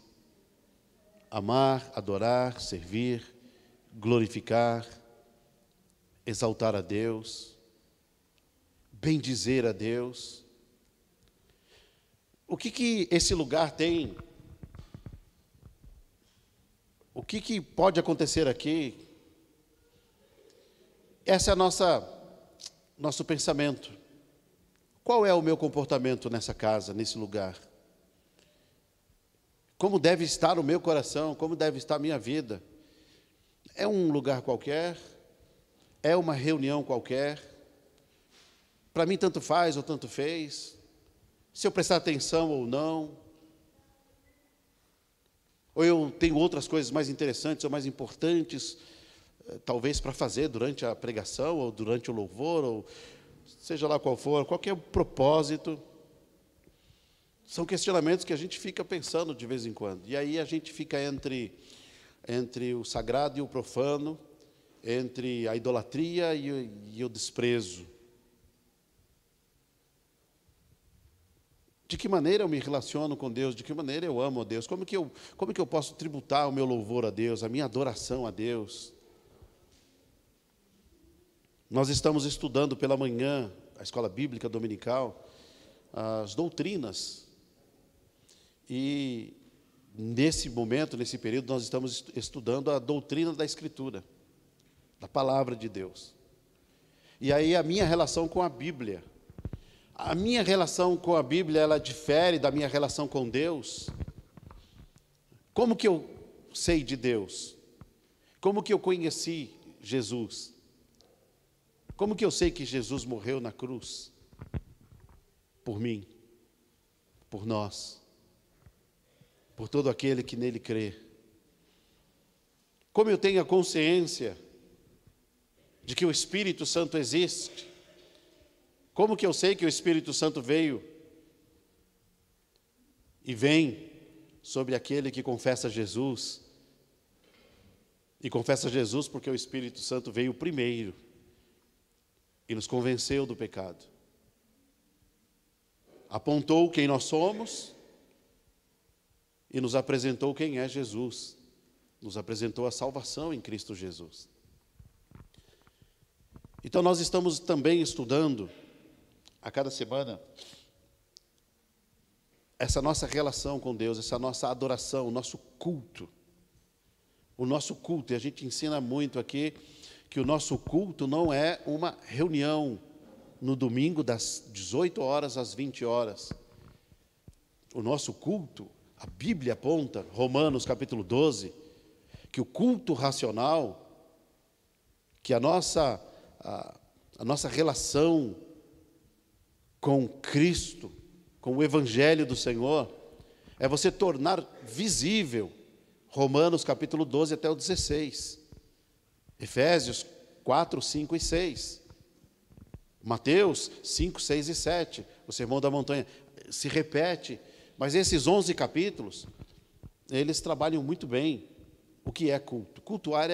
Amar, adorar, servir, glorificar, exaltar a Deus, bendizer a Deus. O que esse lugar tem? O que pode acontecer aqui? Esse é nosso pensamento. Qual é o meu comportamento nessa casa, nesse lugar? Como deve estar o meu coração? Como deve estar a minha vida? É um lugar qualquer? É uma reunião qualquer? Para mim tanto faz ou tanto fez? Se eu prestar atenção ou não? Ou eu tenho outras coisas mais interessantes ou mais importantes, talvez para fazer durante a pregação, ou durante o louvor, ou seja lá qual for, qualquer propósito. São questionamentos que a gente fica pensando de vez em quando. E aí a gente fica entre o sagrado e o profano, entre a idolatria e o desprezo. De que maneira eu me relaciono com Deus? De que maneira eu amo a Deus? Como que eu posso tributar o meu louvor a Deus, a minha adoração a Deus? Nós estamos estudando pela manhã, a escola bíblica dominical, as doutrinas. E nesse momento, nesse período, nós estamos estudando a doutrina da Escritura, da palavra de Deus. E aí a minha relação com a Bíblia. A minha relação com a Bíblia, ela difere da minha relação com Deus? Como que eu sei de Deus? Como que eu conheci Jesus? Como que eu sei que Jesus morreu na cruz? Por mim, por nós, por todo aquele que nele crê. Como eu tenho a consciência de que o Espírito Santo existe? Como que eu sei que o Espírito Santo veio e vem sobre aquele que confessa Jesus? E confessa Jesus porque o Espírito Santo veio primeiro e nos convenceu do pecado. Apontou quem nós somos e nos apresentou quem é Jesus. Nos apresentou a salvação em Cristo Jesus. Então nós estamos também estudando a cada semana essa nossa relação com Deus, essa nossa adoração, o nosso culto. o nosso culto, e a gente ensina muito aqui que o nosso culto não é uma reunião no domingo das 18 horas às 20 horas. O nosso culto, a Bíblia aponta, Romanos capítulo 12, que o culto racional, que a nossa relação com Cristo, com o Evangelho do Senhor, é você tornar visível Romanos capítulo 12 até o 16, Efésios 4, 5 e 6, Mateus 5, 6 e 7, o Sermão da Montanha se repete, mas esses 11 capítulos, eles trabalham muito bem o que é culto. Cultuar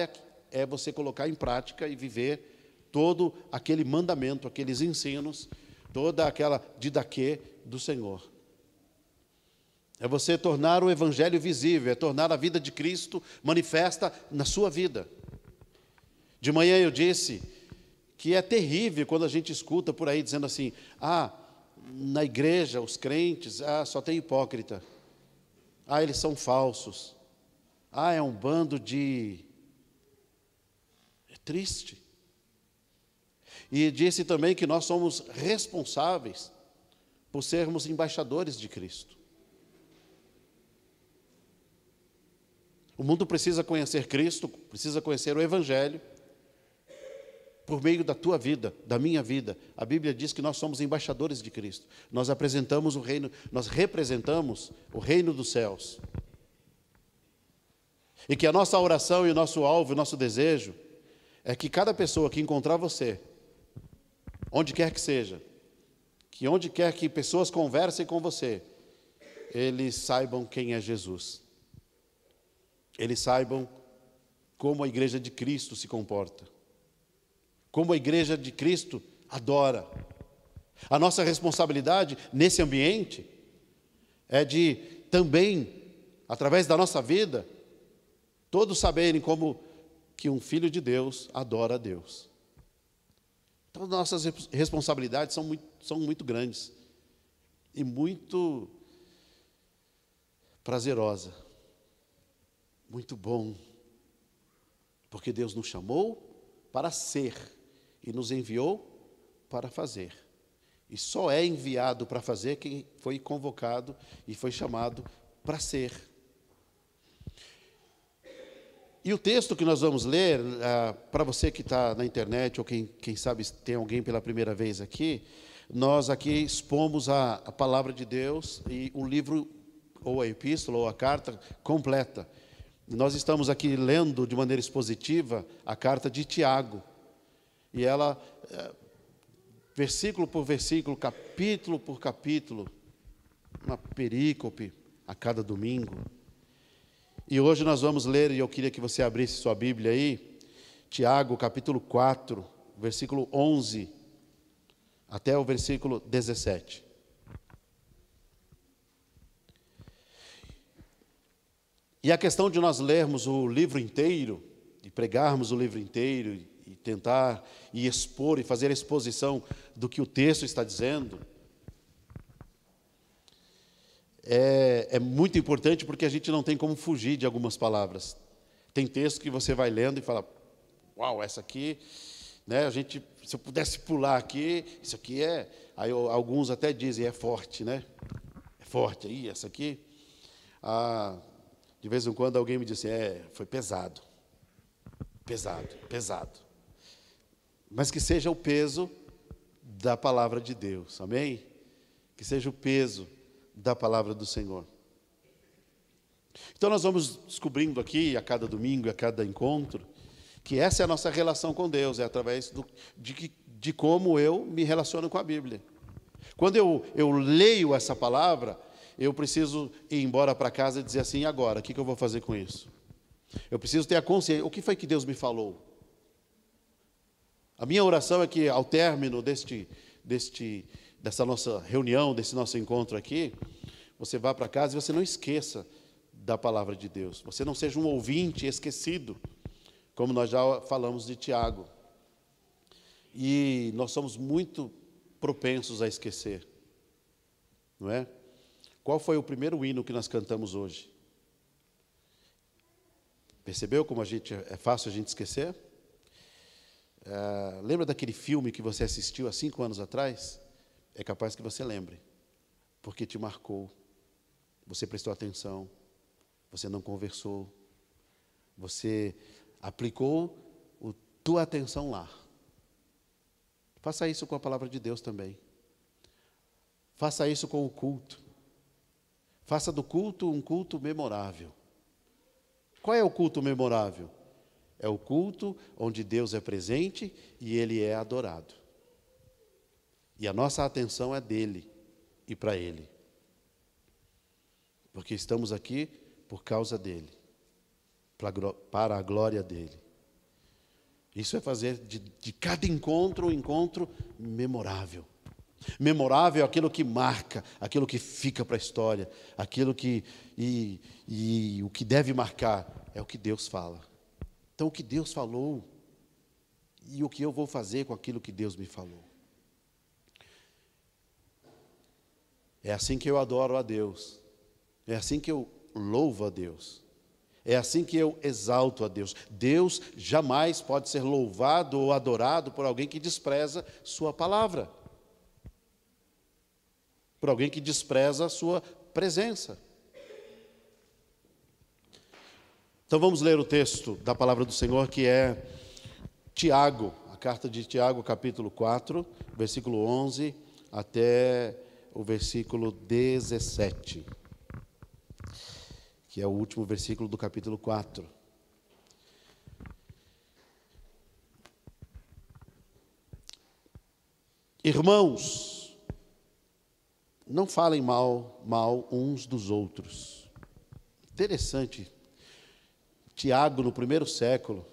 é você colocar em prática e viver todo aquele mandamento, aqueles ensinos, toda aquela didaquê do Senhor. É você tornar o Evangelho visível, é tornar a vida de Cristo manifesta na sua vida. De manhã eu disse que é terrível quando a gente escuta por aí dizendo assim, na igreja, os crentes, só tem hipócrita. Eles são falsos. É um bando de... É triste. E disse também que nós somos responsáveis por sermos embaixadores de Cristo. O mundo precisa conhecer Cristo, precisa conhecer o Evangelho, por meio da tua vida, da minha vida. A Bíblia diz que nós somos embaixadores de Cristo. Nós apresentamos o reino, nós representamos o reino dos céus. E que a nossa oração e o nosso alvo, o nosso desejo, é que cada pessoa que encontrar você, onde quer que seja, que onde quer que pessoas conversem com você, eles saibam quem é Jesus. Eles saibam como a igreja de Cristo se comporta, como a igreja de Cristo adora. A nossa responsabilidade nesse ambiente é de também, através da nossa vida, todos saberem como que um filho de Deus adora a Deus. Então, nossas responsabilidades são muito grandes e muito prazerosa, muito bom, porque Deus nos chamou para ser e nos enviou para fazer. E só é enviado para fazer quem foi convocado e foi chamado para ser. E o texto que nós vamos ler, para você que está na internet, ou quem sabe tem alguém pela primeira vez aqui, nós aqui expomos a palavra de Deus e um livro, ou a epístola, ou a carta completa. Nós estamos aqui lendo de maneira expositiva a carta de Tiago. E ela, versículo por versículo, capítulo por capítulo, uma perícope a cada domingo. E hoje nós vamos ler, e eu queria que você abrisse sua Bíblia aí, Tiago, capítulo 4, versículo 11, até o versículo 17. E a questão de nós lermos o livro inteiro, e pregarmos o livro inteiro, e tentar, e expor, e fazer a exposição do que o texto está dizendo, é muito importante, porque a gente não tem como fugir de algumas palavras. Tem texto que você vai lendo e fala, uau, essa aqui, né, se eu pudesse pular aqui, isso aqui é... Aí alguns até dizem, é forte, né? É forte, aí essa aqui... de vez em quando alguém me diz assim, foi pesado. Pesado, pesado. Mas que seja o peso da palavra de Deus, amém? Que seja o peso da palavra do Senhor. Então nós vamos descobrindo aqui, a cada domingo, a cada encontro, que essa é a nossa relação com Deus, é através de como eu me relaciono com a Bíblia. Quando eu leio essa palavra, eu preciso ir embora para casa e dizer assim, agora, o que eu vou fazer com isso? Eu preciso ter a consciência, o que foi que Deus me falou? A minha oração é que, ao término dessa nossa reunião, desse nosso encontro aqui, você vá para casa e você não esqueça da palavra de Deus. Você não seja um ouvinte esquecido, como nós já falamos de Tiago. E nós somos muito propensos a esquecer, não é? Qual foi o primeiro hino que nós cantamos hoje? Percebeu como é fácil a gente esquecer? Lembra daquele filme que você assistiu há 5 anos atrás? É capaz que você lembre, porque te marcou. Você prestou atenção, você não conversou, você aplicou a tua atenção lá. Faça isso com a palavra de Deus também. Faça isso com o culto. Faça do culto um culto memorável. Qual é o culto memorável? É o culto onde Deus é presente e Ele é adorado. E a nossa atenção é dEle e para Ele. Porque estamos aqui por causa dEle, para a glória dEle. Isso é fazer de cada encontro um encontro memorável. Memorável é aquilo que marca, aquilo que fica para a história, aquilo que e o que deve marcar é o que Deus fala. Então, o que Deus falou e o que eu vou fazer com aquilo que Deus me falou. É assim que eu adoro a Deus. É assim que eu louvo a Deus. É assim que eu exalto a Deus. Deus jamais pode ser louvado ou adorado por alguém que despreza sua palavra. Por alguém que despreza a sua presença. Então vamos ler o texto da palavra do Senhor, que é Tiago, a carta de Tiago, capítulo 4, versículo 11 até o versículo 17. Que é o último versículo do capítulo 4. Irmãos, não falem mal uns dos outros. Interessante. Tiago, no primeiro século,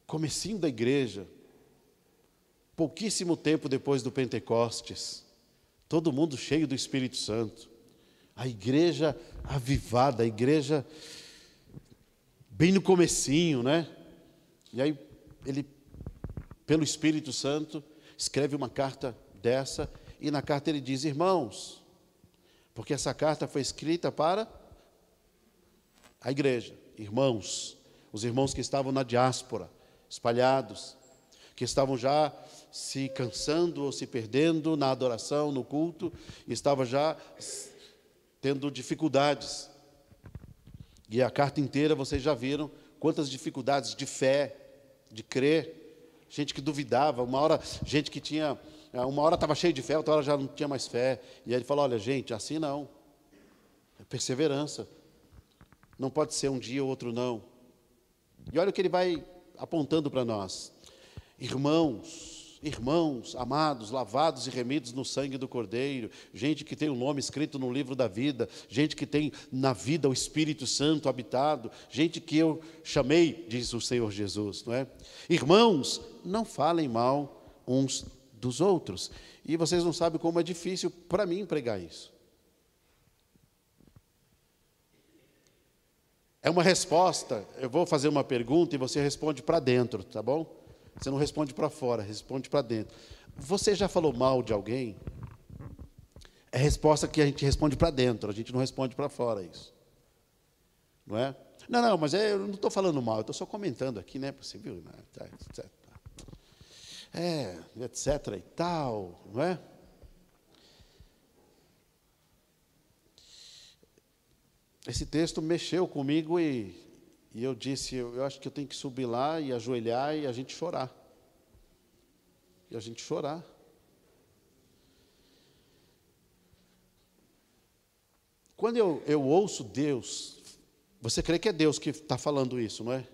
comecinho da igreja, pouquíssimo tempo depois do Pentecostes, todo mundo cheio do Espírito Santo. A igreja avivada, a igreja bem no comecinho, né? E aí ele, pelo Espírito Santo, escreve uma carta dessa, e na carta ele diz: irmãos, porque essa carta foi escrita para a igreja, irmãos, os irmãos que estavam na diáspora, espalhados, que estavam já se cansando ou se perdendo na adoração, no culto, e estavam já tendo dificuldades. E a carta inteira vocês já viram quantas dificuldades de fé, de crer, gente que duvidava, uma hora estava cheio de fé, outra hora já não tinha mais fé. E aí ele falou: olha, gente, assim não, é perseverança, não pode ser um dia ou outro não. E olha o que ele vai apontando para nós: irmãos, amados, lavados e remidos no sangue do Cordeiro, gente que tem o nome escrito no livro da vida, gente que tem na vida o Espírito Santo habitado, gente que eu chamei, diz o Senhor Jesus, não é? Irmãos, não falem mal uns dos outros. E vocês não sabem como é difícil para mim pregar isso. É uma resposta, eu vou fazer uma pergunta e você responde para dentro, tá bom? Você não responde para fora, responde para dentro. Você já falou mal de alguém? É resposta que a gente responde para dentro, a gente não responde para fora isso. Não é? Não, mas eu não estou falando mal, eu estou só comentando aqui, né? Você viu? Etc. Etc. e tal, não é? Esse texto mexeu comigo e eu disse: eu acho que eu tenho que subir lá e ajoelhar e a gente chorar. E a gente chorar. Quando eu ouço Deus, você crê que é Deus que está falando isso, não é?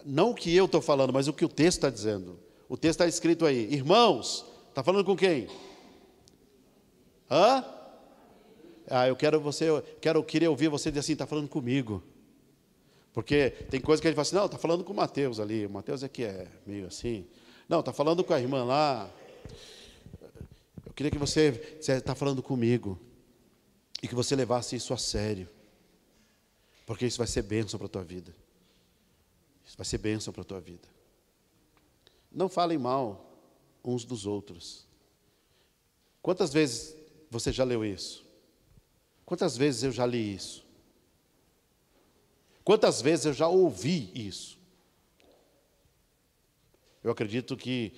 Não o que eu estou falando, mas o que o texto está dizendo. O texto está escrito aí: irmãos, está falando com quem? Hã? Queria ouvir você dizer assim: está falando comigo. Porque tem coisa que ele fala assim: não, está falando com o Mateus ali, o Mateus é que é meio assim. Não, está falando com a irmã lá. Eu queria que você está falando comigo, e que você levasse isso a sério, porque isso vai ser bênção para a tua vida. Isso vai ser bênção para a tua vida. Não falem mal uns dos outros. Quantas vezes você já leu isso? Quantas vezes eu já li isso? Quantas vezes eu já ouvi isso? Eu acredito que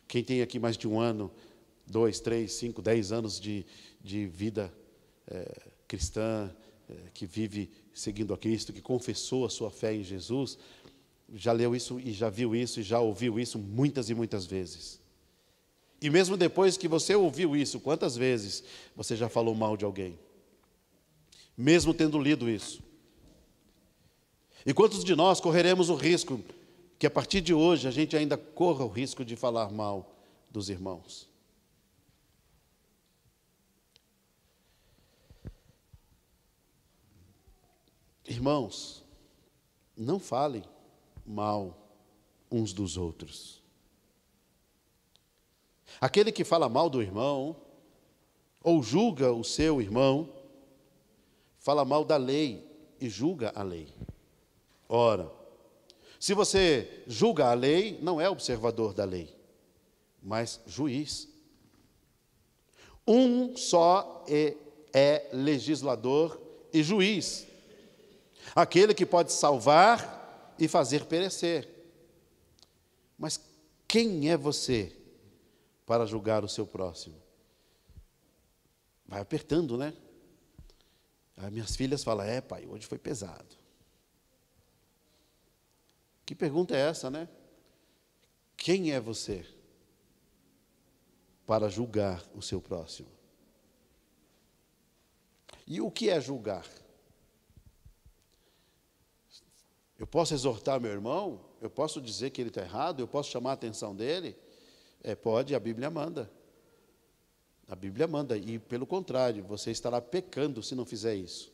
quem tem aqui mais de 1 ano, 2, 3, 5, 10 anos de vida cristã, que vive seguindo a Cristo, que confessou a sua fé em Jesus, já leu isso e já viu isso e já ouviu isso muitas e muitas vezes. E mesmo depois que você ouviu isso, quantas vezes você já falou mal de alguém? Mesmo tendo lido isso. E quantos de nós correremos o risco que a partir de hoje a gente ainda corra o risco de falar mal dos irmãos? Irmãos, não falem mal uns dos outros. Aquele que fala mal do irmão, ou julga o seu irmão, fala mal da lei e julga a lei. Ora, se você julga a lei, não é observador da lei, mas juiz. Um só é legislador e juiz, aquele que pode salvar e fazer perecer. Mas quem é você para julgar o seu próximo? Vai apertando, né? Aí minhas filhas falam, pai, hoje foi pesado. Que pergunta é essa, né? Quem é você para julgar o seu próximo? E o que é julgar? Eu posso exortar meu irmão? Eu posso dizer que ele está errado? Eu posso chamar a atenção dele? Pode, a Bíblia manda. A Bíblia manda, e pelo contrário, você estará pecando se não fizer isso.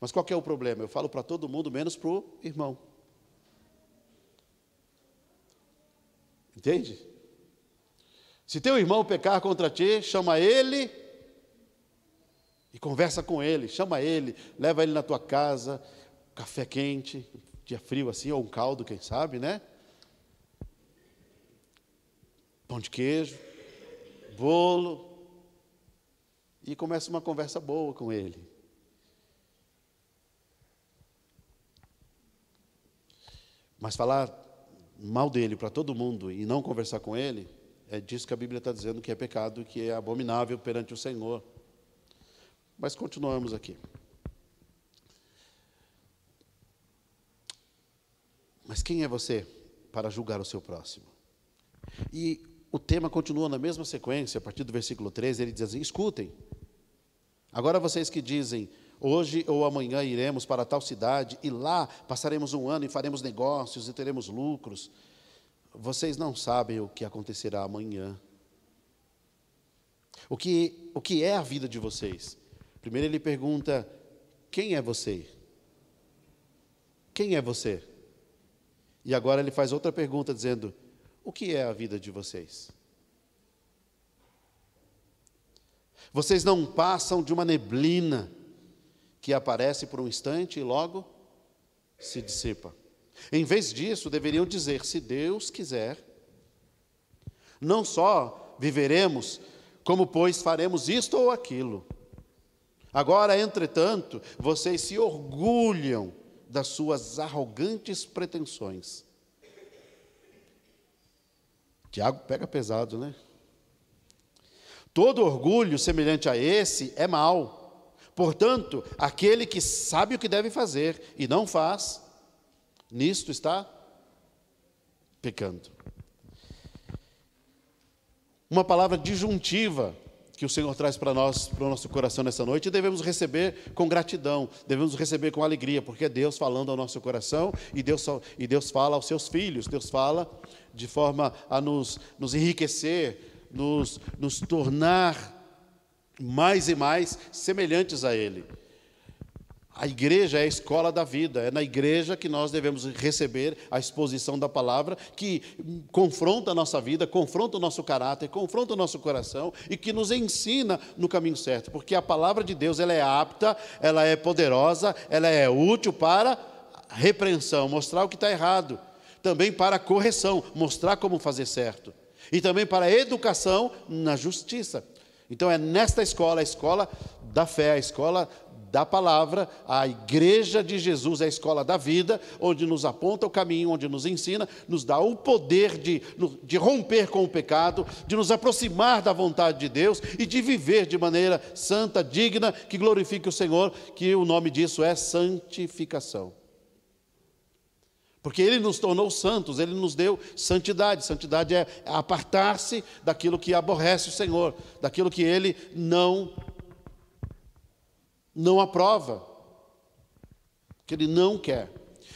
Mas qual que é o problema? Eu falo para todo mundo, menos para o irmão. Entende? Se teu irmão pecar contra ti, chama ele e conversa com ele. Chama ele, leva ele na tua casa, café quente, dia frio assim, ou um caldo, quem sabe, né? Pão de queijo, bolo, e começa uma conversa boa com ele. Mas falar mal dele para todo mundo e não conversar com ele, é disso que a Bíblia está dizendo que é pecado, que é abominável perante o Senhor. Mas continuamos aqui. Mas quem é você para julgar o seu próximo? E o tema continua na mesma sequência, a partir do versículo 13, ele diz assim, escutem, agora vocês que dizem, hoje ou amanhã iremos para tal cidade, e lá passaremos 1 ano e faremos negócios e teremos lucros, vocês não sabem o que acontecerá amanhã. O que é a vida de vocês? Primeiro ele pergunta, quem é você? Quem é você? E agora ele faz outra pergunta dizendo, o que é a vida de vocês? Vocês não passam de uma neblina que aparece por um instante e logo se dissipa. Em vez disso, deveriam dizer, se Deus quiser, não só viveremos, como pois faremos isto ou aquilo. Agora, entretanto, vocês se orgulham das suas arrogantes pretensões. Tiago pega pesado, né? Todo orgulho semelhante a esse é mau. Portanto, aquele que sabe o que deve fazer e não faz, nisto está pecando. Uma palavra disjuntiva que o Senhor traz para nós, para o nosso coração nessa noite, e devemos receber com gratidão, devemos receber com alegria, porque é Deus falando ao nosso coração, e Deus fala aos seus filhos, Deus fala de forma a nos enriquecer, nos tornar mais e mais semelhantes a Ele. A igreja é a escola da vida, é na igreja que nós devemos receber a exposição da palavra, que confronta a nossa vida, confronta o nosso caráter, confronta o nosso coração e que nos ensina no caminho certo, porque a palavra de Deus ela é apta, ela é poderosa, ela é útil para repreensão, mostrar o que está errado, também para correção, mostrar como fazer certo, e também para educação na justiça. Então é nesta escola, a escola da fé, a escola da palavra, a igreja de Jesus é a escola da vida, onde nos aponta o caminho, onde nos ensina, nos dá o poder de romper com o pecado, de nos aproximar da vontade de Deus e de viver de maneira santa, digna, que glorifique o Senhor, que o nome disso é santificação. Porque Ele nos tornou santos, Ele nos deu santidade. Santidade é apartar-se daquilo que aborrece o Senhor, daquilo que Ele não aprova, que Ele não quer.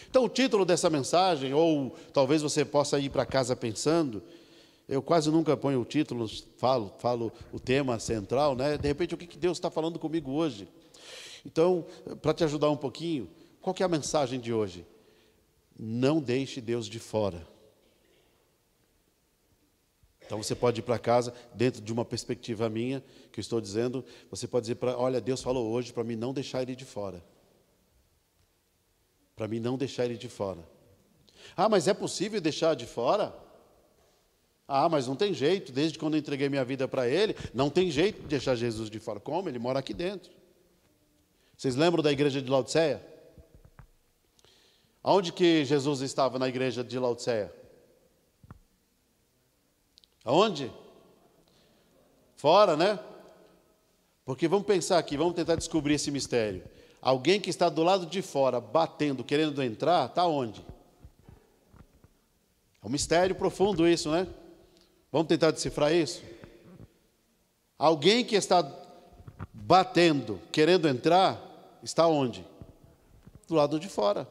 Então o título dessa mensagem, ou talvez você possa ir para casa pensando, eu quase nunca ponho o título, falo o tema central, né? De repente, o que Deus está falando comigo hoje? Então, para te ajudar um pouquinho, qual que é a mensagem de hoje? Não deixe Deus de fora. Então você pode ir para casa, dentro de uma perspectiva minha, que eu estou dizendo, você pode dizer, olha, Deus falou hoje para mim não deixar Ele de fora. Para mim não deixar Ele de fora. Ah, mas é possível deixar de fora? Ah, mas não tem jeito, desde quando eu entreguei minha vida para Ele, não tem jeito de deixar Jesus de fora. Como? Ele mora aqui dentro. Vocês lembram da igreja de Laodiceia? Aonde que Jesus estava na igreja de Laodiceia? Aonde? Fora, né? Porque vamos pensar aqui, vamos tentar descobrir esse mistério. Alguém que está do lado de fora, batendo, querendo entrar, está onde? É um mistério profundo isso, né? Vamos tentar decifrar isso? Alguém que está batendo, querendo entrar, está onde? Do lado de fora.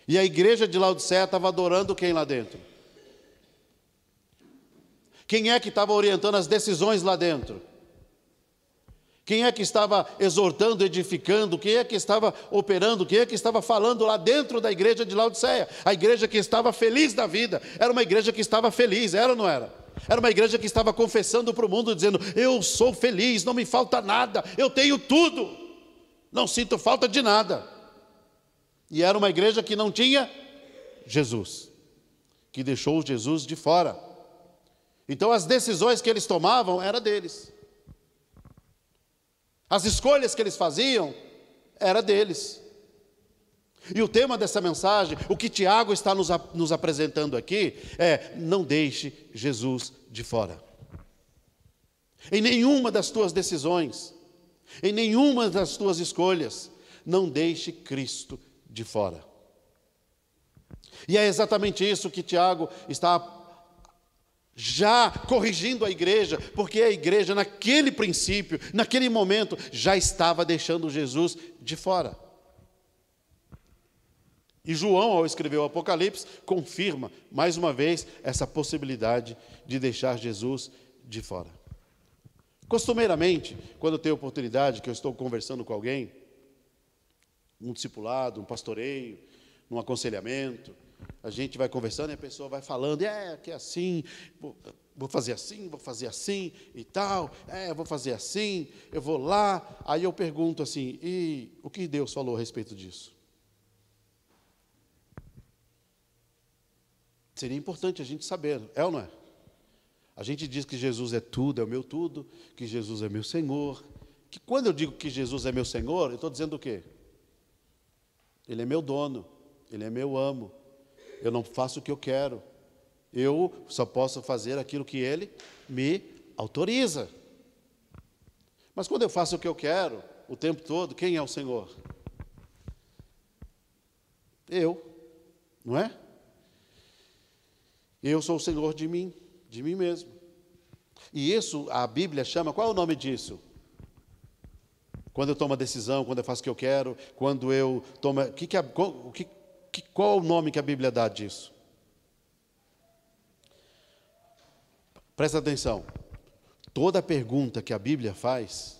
E a igreja de Laodiceia estava adorando quem lá dentro? Quem é que estava orientando as decisões lá dentro? Quem é que estava exortando, edificando? Quem é que estava operando? Quem é que estava falando lá dentro da igreja de Laodiceia? A igreja que estava feliz da vida. Era uma igreja que estava feliz, era ou não era? Era uma igreja que estava confessando para o mundo, dizendo, eu sou feliz, não me falta nada, eu tenho tudo, não sinto falta de nada. E era uma igreja que não tinha Jesus, que deixou Jesus de fora. Então as decisões que eles tomavam eram deles. As escolhas que eles faziam era deles. E o tema dessa mensagem, o que Tiago está nos apresentando aqui, é: não deixe Jesus de fora. Em nenhuma das tuas decisões, em nenhuma das tuas escolhas, não deixe Cristo de fora. E é exatamente isso que Tiago está já corrigindo a igreja, porque a igreja naquele princípio, naquele momento, já estava deixando Jesus de fora. E João, ao escrever o Apocalipse, confirma, mais uma vez, essa possibilidade de deixar Jesus de fora. Costumeiramente, quando eu tenho oportunidade, que eu estou conversando com alguém, um discipulado, um pastoreio, num aconselhamento, a gente vai conversando e a pessoa vai falando, que é assim, vou fazer assim e tal, vou fazer assim, eu vou lá. Aí eu pergunto assim, e o que Deus falou a respeito disso? Seria importante a gente saber, é ou não é? A gente diz que Jesus é tudo, é o meu tudo, que Jesus é meu Senhor. Que quando eu digo que Jesus é meu Senhor, eu estou dizendo o quê? Ele é meu dono, Ele é meu amo. Eu não faço o que eu quero. Eu só posso fazer aquilo que Ele me autoriza. Mas quando eu faço o que eu quero, o tempo todo, quem é o Senhor? Eu, não é? Eu sou o Senhor de mim mesmo. E isso a Bíblia chama, qual é o nome disso? Quando eu tomo a decisão, quando eu faço o que eu quero, quando eu tomo... Qual é o nome que a Bíblia dá disso? Presta atenção. Toda pergunta que a Bíblia faz,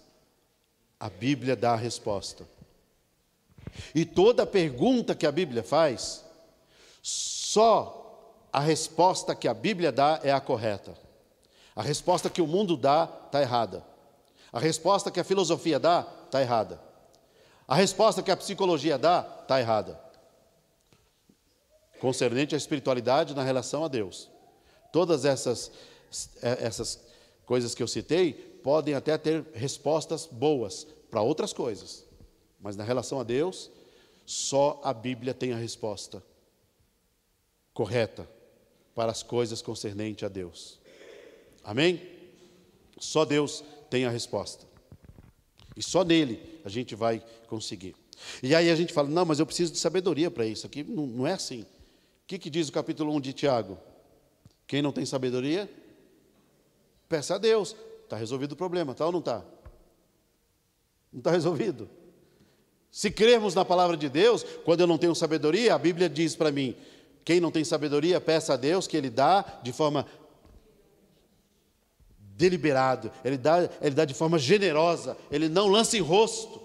a Bíblia dá a resposta. E toda pergunta que a Bíblia faz, só a resposta que a Bíblia dá é a correta. A resposta que o mundo dá está errada. A resposta que a filosofia dá está errada. A resposta que a psicologia dá está errada. Concernente à espiritualidade na relação a Deus. Todas essas coisas que eu citei podem até ter respostas boas, para outras coisas. Mas na relação a Deus, só a Bíblia tem a resposta correta para as coisas concernentes a Deus. Amém? Só Deus tem a resposta. E só nele a gente vai conseguir. E aí a gente fala, não, mas eu preciso de sabedoria para isso. Aqui não é assim. O que diz o capítulo 1 de Tiago? Quem não tem sabedoria, peça a Deus. Está resolvido o problema, está ou não está? Não está resolvido. Se crermos na palavra de Deus, quando eu não tenho sabedoria, a Bíblia diz para mim, quem não tem sabedoria, peça a Deus que Ele dá de forma deliberada, Ele dá de forma generosa, Ele não lança em rosto.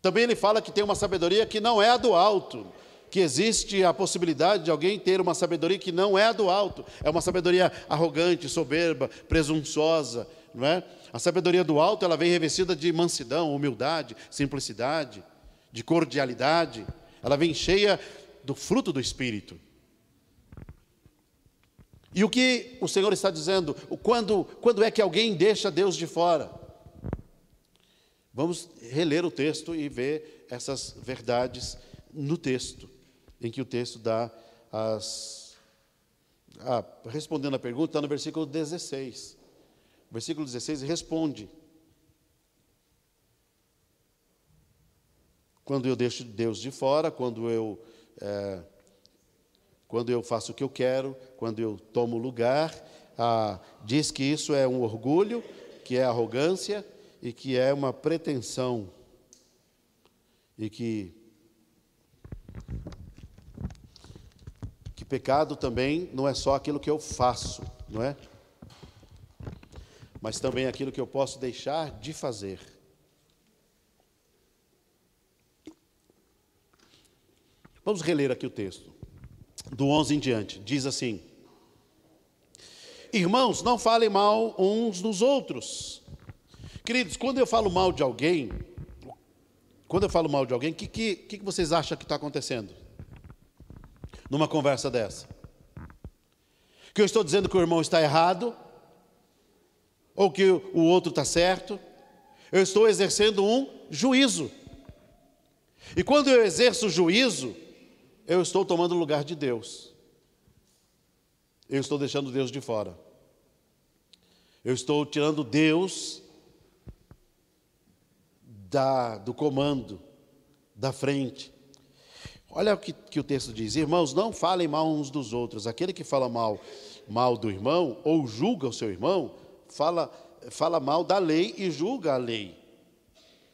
Também Ele fala que tem uma sabedoria que não é a do alto, que existe a possibilidade de alguém ter uma sabedoria que não é a do alto, é uma sabedoria arrogante, soberba, presunçosa, não é? A sabedoria do alto, ela vem revestida de mansidão, humildade, simplicidade, de cordialidade, ela vem cheia do fruto do Espírito. E o que o Senhor está dizendo? Quando é que alguém deixa Deus de fora? Vamos reler o texto e ver essas verdades no texto, em que o texto dá respondendo a pergunta, está no versículo 16. O versículo 16 responde. Quando eu deixo Deus de fora, quando eu faço o que eu quero, quando eu tomo lugar, diz que isso é um orgulho, que é arrogância e que é uma pretensão. E que pecado também não é só aquilo que eu faço, não é? Mas também aquilo que eu posso deixar de fazer. Vamos reler aqui o texto, do 11 em diante. Diz assim: irmãos, não falem mal uns dos outros. Queridos, quando eu falo mal de alguém, o que vocês acham que está acontecendo? Numa conversa dessa? Que eu estou dizendo que o irmão está errado? Ou que o outro está certo? Eu estou exercendo um juízo. E quando eu exerço o juízo, eu estou tomando o lugar de Deus. Eu estou deixando Deus de fora. Eu estou tirando Deus do comando, da frente. Olha o que o texto diz: irmãos, não falem mal uns dos outros. Aquele que fala mal do irmão, ou julga o seu irmão, fala mal da lei e julga a lei.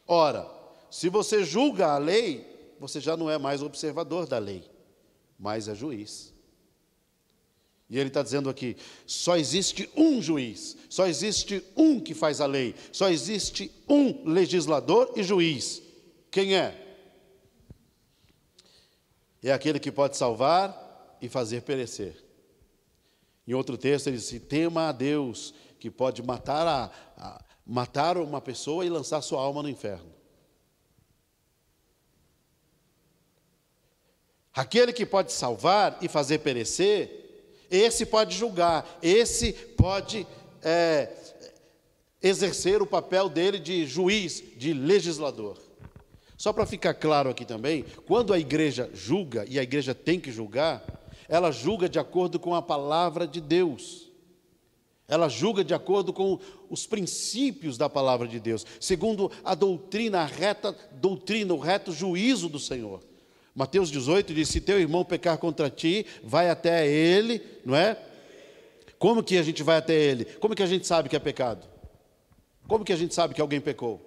Ora, se você julga a lei, você já não é mais observador da lei, mas é juiz. E ele está dizendo aqui, só existe um juiz, só existe um que faz a lei, só existe um legislador e juiz. Quem é? É aquele que pode salvar e fazer perecer. Em outro texto ele diz, tema a Deus, que pode matar uma pessoa e lançar sua alma no inferno. Aquele que pode salvar e fazer perecer, esse pode julgar, esse pode exercer o papel dele de juiz, de legislador. Só para ficar claro aqui também, quando a igreja julga, e a igreja tem que julgar, ela julga de acordo com a palavra de Deus. Ela julga de acordo com os princípios da palavra de Deus, segundo a doutrina, o reto juízo do Senhor. Mateus 18 diz, se teu irmão pecar contra ti, vai até ele, não é? Como que a gente vai até ele? Como que a gente sabe que é pecado? Como que a gente sabe que alguém pecou?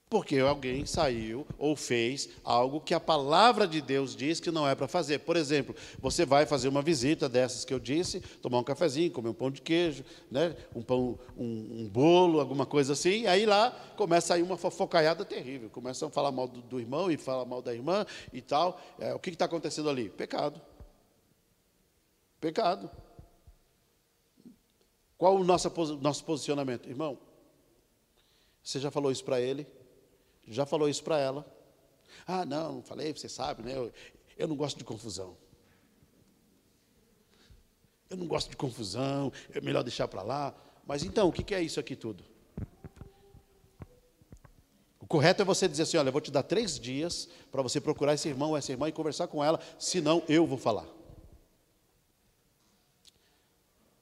Porque alguém saiu ou fez algo que a palavra de Deus diz que não é para fazer. Por exemplo, você vai fazer uma visita dessas que eu disse, tomar um cafezinho, comer um pão de queijo, né? um bolo, alguma coisa assim, aí lá começa a ir uma fofocaiada terrível. Começam a falar mal do irmão e falar mal da irmã e tal. O que está acontecendo ali? Pecado. Pecado. Qual o nosso posicionamento? Irmão, você já falou isso para ele? Já falou isso para ela? Ah, não falei, você sabe, né? Eu não gosto de confusão. Eu não gosto de confusão, é melhor deixar para lá. Mas então, o que é isso aqui tudo? O correto é você dizer assim, olha, eu vou te dar 3 dias para você procurar esse irmão ou essa irmã e conversar com ela, senão eu vou falar.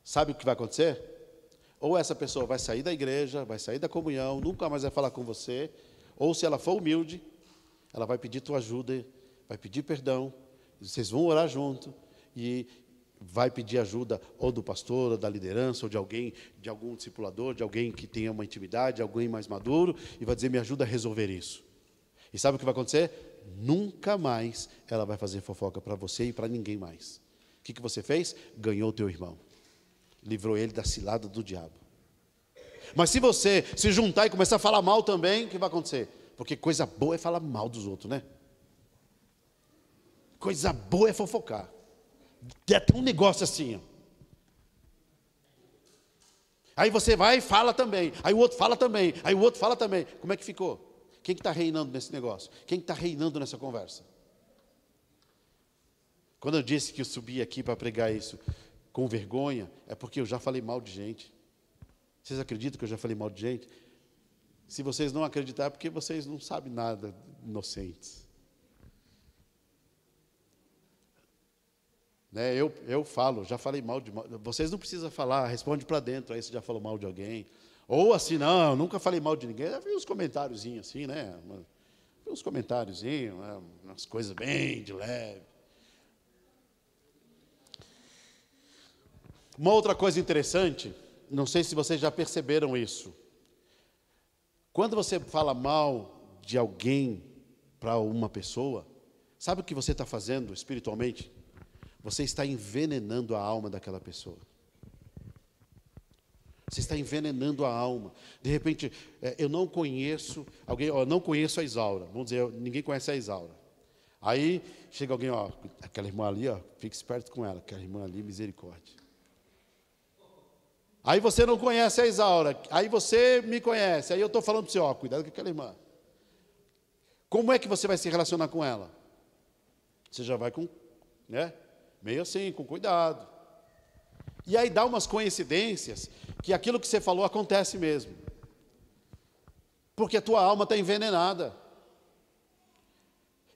Sabe o que vai acontecer? Ou essa pessoa vai sair da igreja, vai sair da comunhão, nunca mais vai falar com você, ou se ela for humilde, ela vai pedir tua ajuda, vai pedir perdão, vocês vão orar junto, e vai pedir ajuda ou do pastor, ou da liderança, ou de alguém, de algum discipulador, de alguém que tenha uma intimidade, alguém mais maduro, e vai dizer, me ajuda a resolver isso. E sabe o que vai acontecer? Nunca mais ela vai fazer fofoca para você e para ninguém mais. O que você fez? Ganhou o teu irmão. Livrou ele da cilada do diabo. Mas se você se juntar e começar a falar mal também, o que vai acontecer? Porque coisa boa é falar mal dos outros, né? Coisa boa é fofocar. Tem até um negócio assim, ó. Aí você vai e fala também. Aí o outro fala também. Aí o outro fala também. Como é que ficou? Quem que está reinando nesse negócio? Quem que está reinando nessa conversa? Quando eu disse que eu subi aqui para pregar isso com vergonha, é porque eu já falei mal de gente. Vocês acreditam que eu já falei mal de gente? Se vocês não acreditarem, é porque vocês não sabem nada, inocentes. Né, eu falo, já falei mal de... Vocês não precisam falar, responde para dentro, aí você já falou mal de alguém. Ou assim, não, eu nunca falei mal de ninguém. Eu vi uns comentáriozinhos assim, né? Uns comentáriozinhos, umas coisas bem de leve. Uma outra coisa interessante, não sei se vocês já perceberam isso. Quando você fala mal de alguém para uma pessoa, sabe o que você está fazendo espiritualmente? Você está envenenando a alma daquela pessoa. Você está envenenando a alma. De repente, eu não conheço alguém, eu não conheço a Isaura. Vamos dizer, ninguém conhece a Isaura. Aí chega alguém, ó, aquela irmã ali, ó, fique esperto com ela, aquela irmã ali, misericórdia. Aí você não conhece a Isaura, aí você me conhece, aí eu estou falando para você, ó, cuidado com aquela irmã. Como é que você vai se relacionar com ela? Você já vai com, né? Meio assim, com cuidado. E aí dá umas coincidências que aquilo que você falou acontece mesmo. Porque a tua alma está envenenada.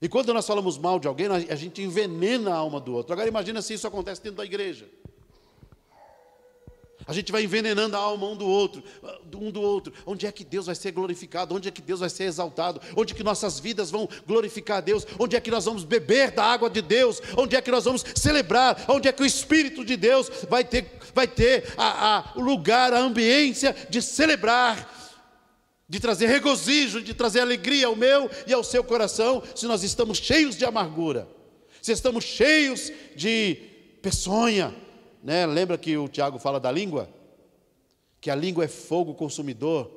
E quando nós falamos mal de alguém, a gente envenena a alma do outro. Agora imagina se isso acontece dentro da igreja. A gente vai envenenando a alma um do outro. Onde é que Deus vai ser glorificado? Onde é que Deus vai ser exaltado? Onde é que nossas vidas vão glorificar a Deus? Onde é que nós vamos beber da água de Deus? Onde é que nós vamos celebrar? Onde é que o Espírito de Deus vai ter o lugar, a ambiência de celebrar, de trazer regozijo, de trazer alegria ao meu e ao seu coração, se nós estamos cheios de amargura, se estamos cheios de peçonha, né? Lembra que o Tiago fala da língua? Que a língua é fogo consumidor,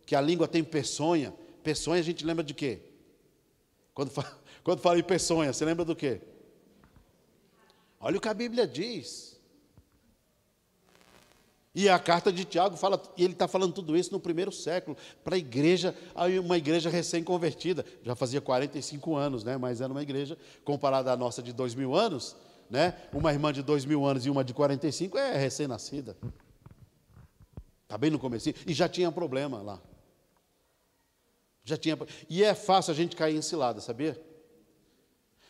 que a língua tem peçonha. Peçonha a gente lembra de quê? Quando fala em peçonha, você lembra do quê? Olha o que a Bíblia diz. E a carta de Tiago fala, e ele está falando tudo isso no 1º século, para a igreja, uma igreja recém-convertida, já fazia 45 anos, né? Mas era uma igreja, comparada à nossa de 2000 anos, né? Uma irmã de 2000 anos e uma de 45 é recém-nascida. Está bem no comecinho. E já tinha problema lá. E é fácil a gente cair em cilada, sabia?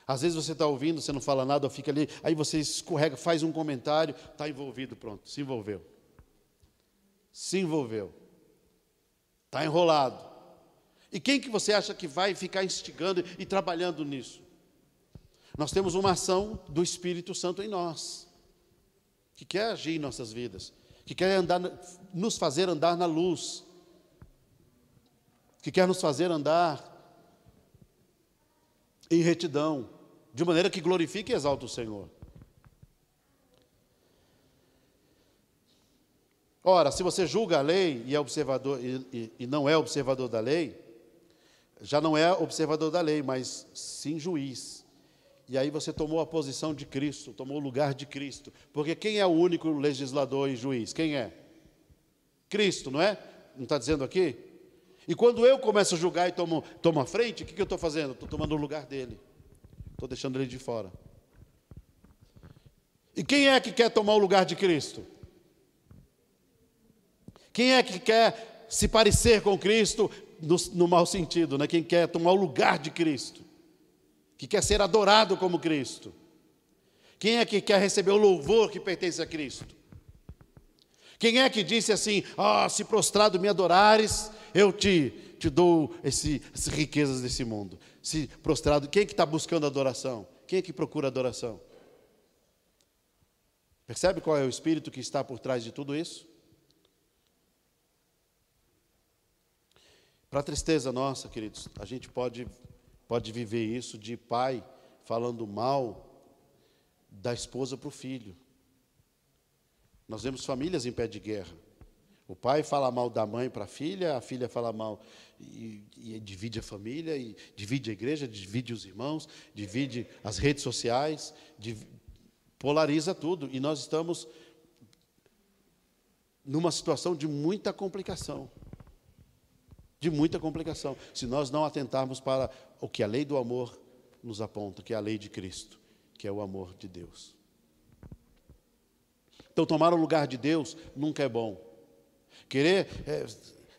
Às vezes você está ouvindo, você não fala nada, fica ali, aí você escorrega, faz um comentário, está envolvido, pronto, se envolveu. Se envolveu. Está enrolado. E quem que você acha que vai ficar instigando e trabalhando nisso? Nós temos uma ação do Espírito Santo em nós, que quer agir em nossas vidas, que quer nos fazer andar na luz, que quer nos fazer andar em retidão, de maneira que glorifique e exalte o Senhor. Ora, se você julga a lei e é observador e não é observador da lei, já não é observador da lei, mas sim juiz. E aí você tomou a posição de Cristo, tomou o lugar de Cristo. Porque quem é o único legislador e juiz? Quem é? Cristo, não é? Não está dizendo aqui? E quando eu começo a julgar e tomo a frente, o que eu estou fazendo? Estou tomando o lugar dele. Estou deixando ele de fora. E quem é que quer tomar o lugar de Cristo? Quem é que quer se parecer com Cristo no mau sentido, né? Quem quer tomar o lugar de Cristo, que quer ser adorado como Cristo? Quem é que quer receber o louvor que pertence a Cristo? Quem é que disse assim: se prostrado me adorares, eu te dou essas riquezas desse mundo? Se prostrado, quem é que está buscando adoração? Quem é que procura adoração? Percebe qual é o espírito que está por trás de tudo isso? Para a tristeza nossa, queridos, a gente pode viver isso de pai falando mal da esposa para o filho. Nós vemos famílias em pé de guerra. O pai fala mal da mãe para a filha fala mal e divide a família, e divide a igreja, divide os irmãos, divide as redes sociais, polariza tudo. E nós estamos numa situação de muita complicação. De muita complicação, se nós não atentarmos para o que a lei do amor nos aponta, que é a lei de Cristo, que é o amor de Deus. Então, tomar o lugar de Deus nunca é bom. Querer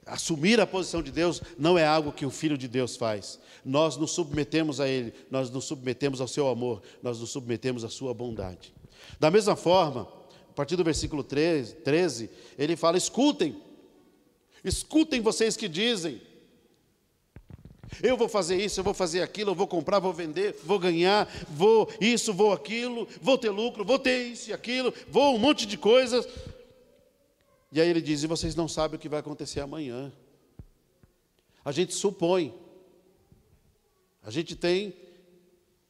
assumir a posição de Deus não é algo que o Filho de Deus faz. Nós nos submetemos a Ele, nós nos submetemos ao seu amor, nós nos submetemos à sua bondade. Da mesma forma, a partir do versículo 13, ele fala: escutem vocês que dizem: eu vou fazer isso, eu vou fazer aquilo, eu vou comprar, vou vender, vou ganhar, vou isso, vou aquilo, vou ter lucro, vou ter isso e aquilo, vou um monte de coisas. E aí ele diz: e vocês não sabem o que vai acontecer amanhã. A gente supõe, a gente tem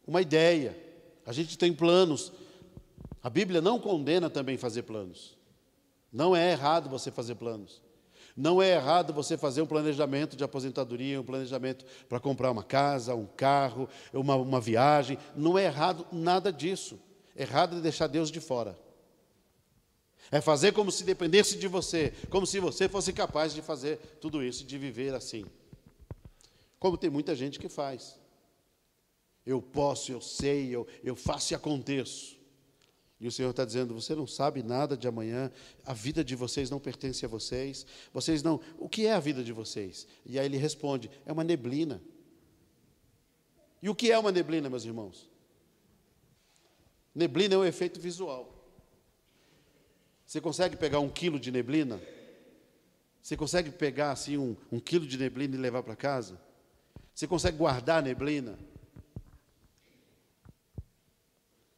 uma ideia, a gente tem planos. A Bíblia não condena também fazer planos. Não é errado você fazer planos. Não é errado você fazer um planejamento de aposentadoria, um planejamento para comprar uma casa, um carro, uma viagem. Não é errado nada disso. Errado é deixar Deus de fora. É fazer como se dependesse de você, como se você fosse capaz de fazer tudo isso, de viver assim. Como tem muita gente que faz. Eu posso, eu sei, eu faço e aconteço. E o Senhor está dizendo: você não sabe nada de amanhã, a vida de vocês não pertence a vocês, vocês não... O que é a vida de vocês? E aí ele responde: é uma neblina. E o que é uma neblina, meus irmãos? Neblina é um efeito visual. Você consegue pegar 1 quilo de neblina? Você consegue pegar assim um quilo de neblina e levar para casa? Você consegue guardar a neblina?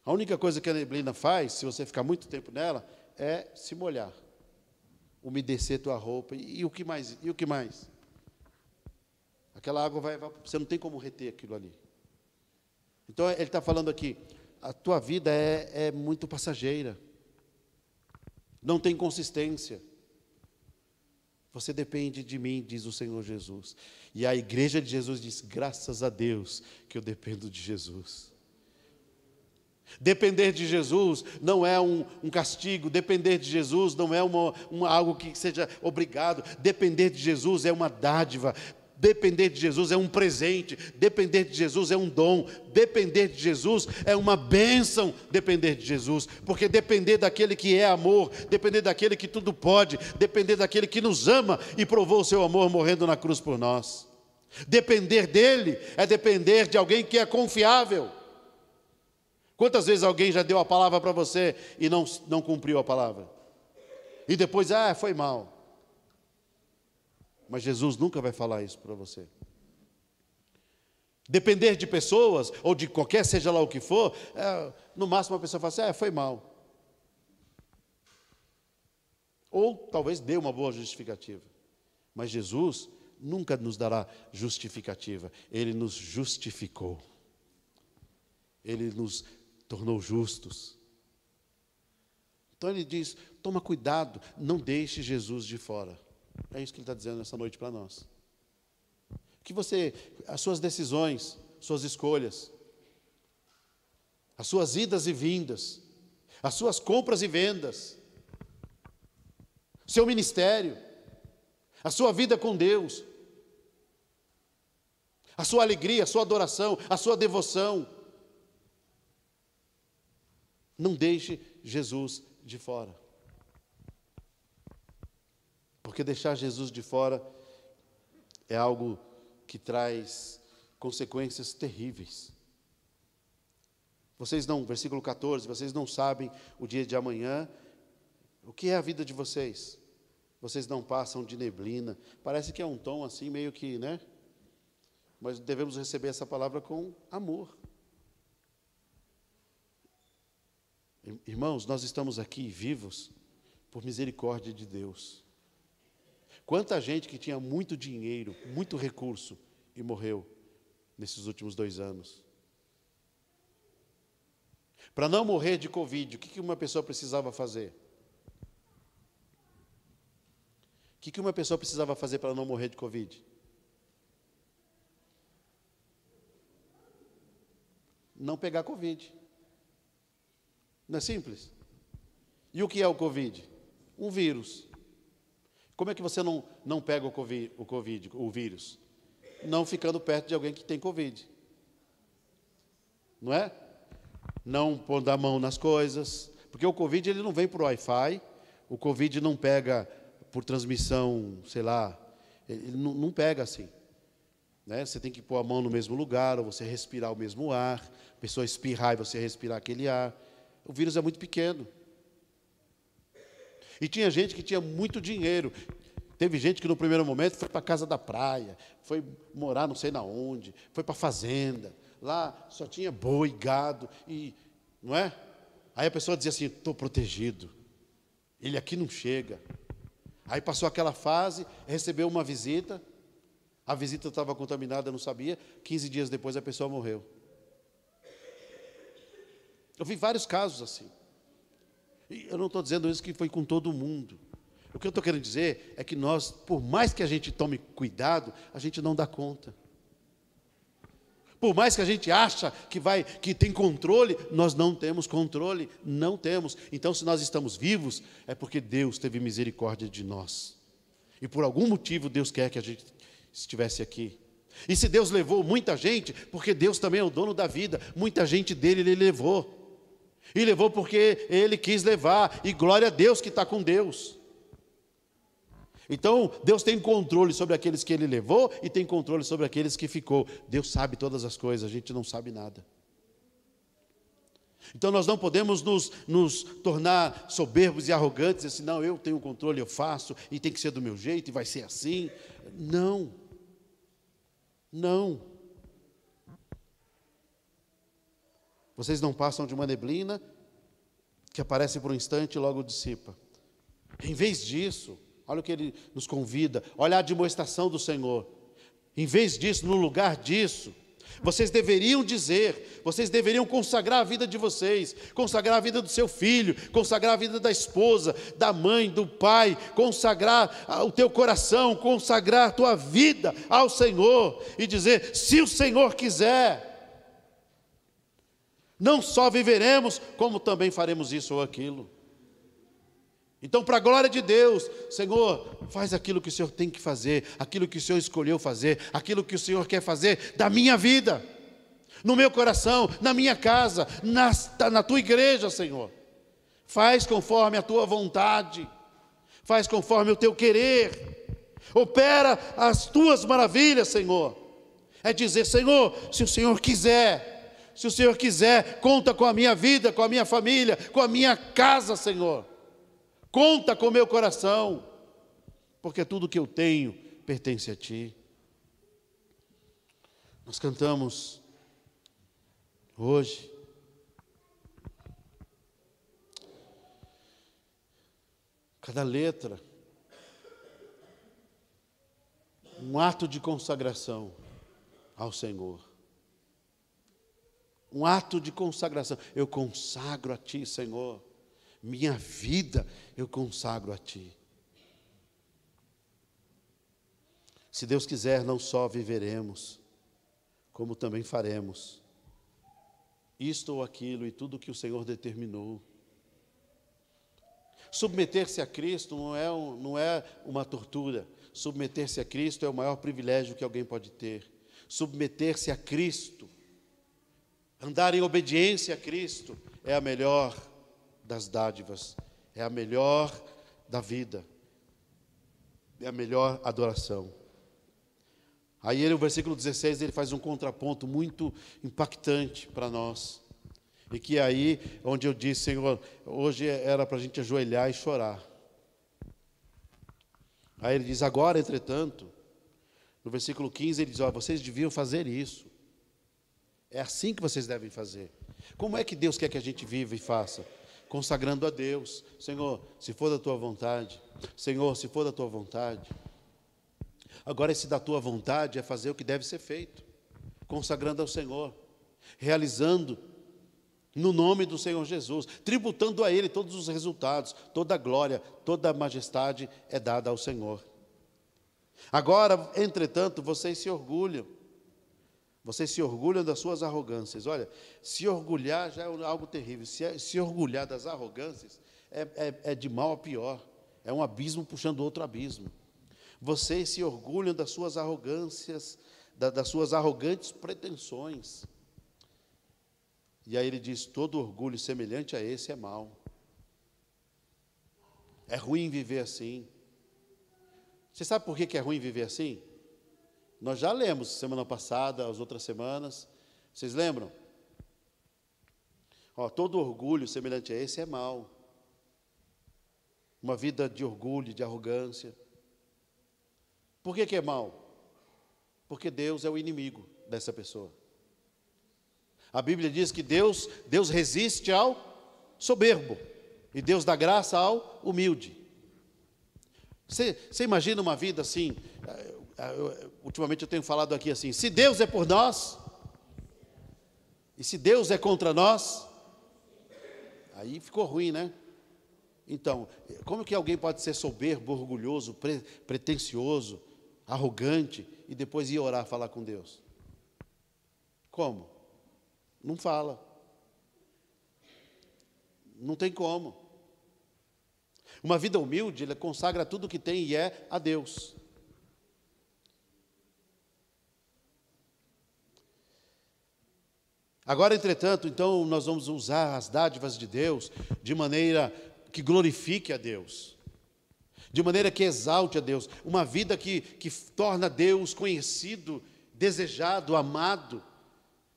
A única coisa que a neblina faz, se você ficar muito tempo nela, é se molhar, umedecer tua roupa. E o que mais? E o que mais? Aquela água vai evaporar, você não tem como reter aquilo ali. Então ele está falando aqui: a tua vida é muito passageira, não tem consistência. Você depende de mim, diz o Senhor Jesus. E a igreja de Jesus diz: graças a Deus que eu dependo de Jesus. Depender de Jesus não é um castigo, depender de Jesus não é algo que seja obrigado, depender de Jesus é uma dádiva, depender de Jesus é um presente, depender de Jesus é um dom, depender de Jesus é uma bênção. Depender de Jesus, porque depender daquele que é amor, depender daquele que tudo pode, depender daquele que nos ama e provou o seu amor morrendo na cruz por nós. Depender dele é depender de alguém que é confiável. Quantas vezes alguém já deu a palavra para você e não cumpriu a palavra? E depois, foi mal. Mas Jesus nunca vai falar isso para você. Depender de pessoas, ou de qualquer, seja lá o que for, no máximo a pessoa fala assim: foi mal. Ou talvez dê uma boa justificativa. Mas Jesus nunca nos dará justificativa. Ele nos justificou. Ele nos tornou justos. Então ele diz: toma cuidado, não deixe Jesus de fora. É isso que ele está dizendo nessa noite para nós. Que as suas decisões, suas escolhas, as suas idas e vindas, as suas compras e vendas, seu ministério, a sua vida com Deus, a sua alegria, a sua adoração, a sua devoção, não deixe Jesus de fora. Porque deixar Jesus de fora é algo que traz consequências terríveis. Vocês não, versículo 14, vocês não sabem o dia de amanhã. O que é a vida de vocês? Vocês não passam de neblina. Parece que é um tom assim, meio que, né? Mas devemos receber essa palavra com amor. Irmãos, nós estamos aqui vivos por misericórdia de Deus. Quanta gente que tinha muito dinheiro, muito recurso e morreu nesses últimos 2 anos. Para não morrer de Covid, o que uma pessoa precisava fazer? O que uma pessoa precisava fazer para não morrer de Covid? Não pegar Covid. Não é simples? E o que é o Covid? Um vírus. Como é que você não pega o vírus? Não ficando perto de alguém que tem Covid. Não é? Não pondo a mão nas coisas. Porque o Covid ele não vem por Wi-Fi. O Covid não pega por transmissão, sei lá. Ele não pega assim. Né? Você tem que pôr a mão no mesmo lugar, ou você respirar o mesmo ar. A pessoa espirrar e você respirar aquele ar. O vírus é muito pequeno. E tinha gente que tinha muito dinheiro. Teve gente que no primeiro momento foi para a casa da praia, foi morar não sei na onde, foi para a fazenda. Lá só tinha boi, gado, e, não é? Aí a pessoa dizia assim, estou protegido. Ele aqui não chega. Aí passou aquela fase, recebeu uma visita. A visita estava contaminada, não sabia. 15 dias depois a pessoa morreu. Eu vi vários casos assim. E eu não estou dizendo isso que foi com todo mundo. O que eu estou querendo dizer é que nós, por mais que a gente tome cuidado, a gente não dá conta. Por mais que a gente acha que tem controle, nós não temos controle, não temos. Então, se nós estamos vivos, é porque Deus teve misericórdia de nós. E por algum motivo Deus quer que a gente estivesse aqui. E se Deus levou muita gente, porque Deus também é o dono da vida, muita gente dele Ele levou. E levou porque Ele quis levar, e glória a Deus que está com Deus. Então, Deus tem controle sobre aqueles que Ele levou e tem controle sobre aqueles que ficou. Deus sabe todas as coisas, a gente não sabe nada. Então, nós não podemos nos tornar soberbos e arrogantes, assim, não, eu tenho controle, eu faço, e tem que ser do meu jeito, e vai ser assim. Não. Não. Vocês não passam de uma neblina que aparece por um instante e logo dissipa. Em vez disso, olha o que ele nos convida, olha a admoestação do Senhor. Em vez disso, no lugar disso, vocês deveriam dizer, vocês deveriam consagrar a vida de vocês, consagrar a vida do seu filho, consagrar a vida da esposa, da mãe, do pai, consagrar o teu coração, consagrar a tua vida ao Senhor e dizer, se o Senhor quiser, não só viveremos, como também faremos isso ou aquilo. Então, para a glória de Deus, Senhor, faz aquilo que o Senhor tem que fazer, aquilo que o Senhor escolheu fazer, aquilo que o Senhor quer fazer da minha vida, no meu coração, na minha casa, na tua igreja, Senhor. Faz conforme a tua vontade, faz conforme o teu querer, opera as tuas maravilhas, Senhor. É dizer, Senhor, se o Senhor quiser, conta com a minha vida, com a minha família, com a minha casa, Senhor. Conta com o meu coração, porque tudo que eu tenho pertence a Ti. Nós cantamos hoje. Cada letra, um ato de consagração ao Senhor. Um ato de consagração. Eu consagro a Ti, Senhor. Minha vida eu consagro a Ti. Se Deus quiser, não só viveremos, como também faremos isto ou aquilo e tudo que o Senhor determinou. Submeter-se a Cristo não é uma tortura. Submeter-se a Cristo é o maior privilégio que alguém pode ter. Submeter-se a Cristo, andar em obediência a Cristo, é a melhor das dádivas, é a melhor da vida. é a melhor adoração. Aí ele, o versículo 16, ele faz um contraponto muito impactante para nós. E que é aí onde eu disse, Senhor, hoje era para a gente ajoelhar e chorar. Aí ele diz, agora, entretanto, no versículo 15, ele diz, vocês deviam fazer isso. É assim que vocês devem fazer. Como é que Deus quer que a gente viva e faça? Consagrando a Deus. Senhor, se for da tua vontade. Senhor, se for da tua vontade. Agora, esse da tua vontade é fazer o que deve ser feito. Consagrando ao Senhor. Realizando no nome do Senhor Jesus. Tributando a Ele todos os resultados. Toda a glória, toda a majestade é dada ao Senhor. Agora, entretanto, vocês se orgulham. Vocês se orgulham das suas arrogâncias. Olha, se orgulhar já é algo terrível. Se orgulhar das arrogâncias é de mal a pior. É um abismo puxando outro abismo. Vocês se orgulham das suas arrogâncias, das suas arrogantes pretensões. E aí ele diz, todo orgulho semelhante a esse é mau. É ruim viver assim. Você sabe por que é ruim viver assim? Nós já lemos semana passada, as outras semanas. Vocês lembram? Todo orgulho semelhante a esse é mau. Uma vida de orgulho, de arrogância. Por que é mau? Porque Deus é o inimigo dessa pessoa. A Bíblia diz que Deus resiste ao soberbo e Deus dá graça ao humilde. Você imagina uma vida assim? Ultimamente eu tenho falado aqui assim, se Deus é por nós, e se Deus é contra nós, aí ficou ruim, né? Então, como que alguém pode ser soberbo, orgulhoso, pretensioso, arrogante, e depois ir orar, falar com Deus? Como? Não fala. Não tem como. Uma vida humilde, ele consagra tudo o que tem e é a Deus. Agora, entretanto, então, nós vamos usar as dádivas de Deus de maneira que glorifique a Deus, de maneira que exalte a Deus, uma vida que torna Deus conhecido, desejado, amado.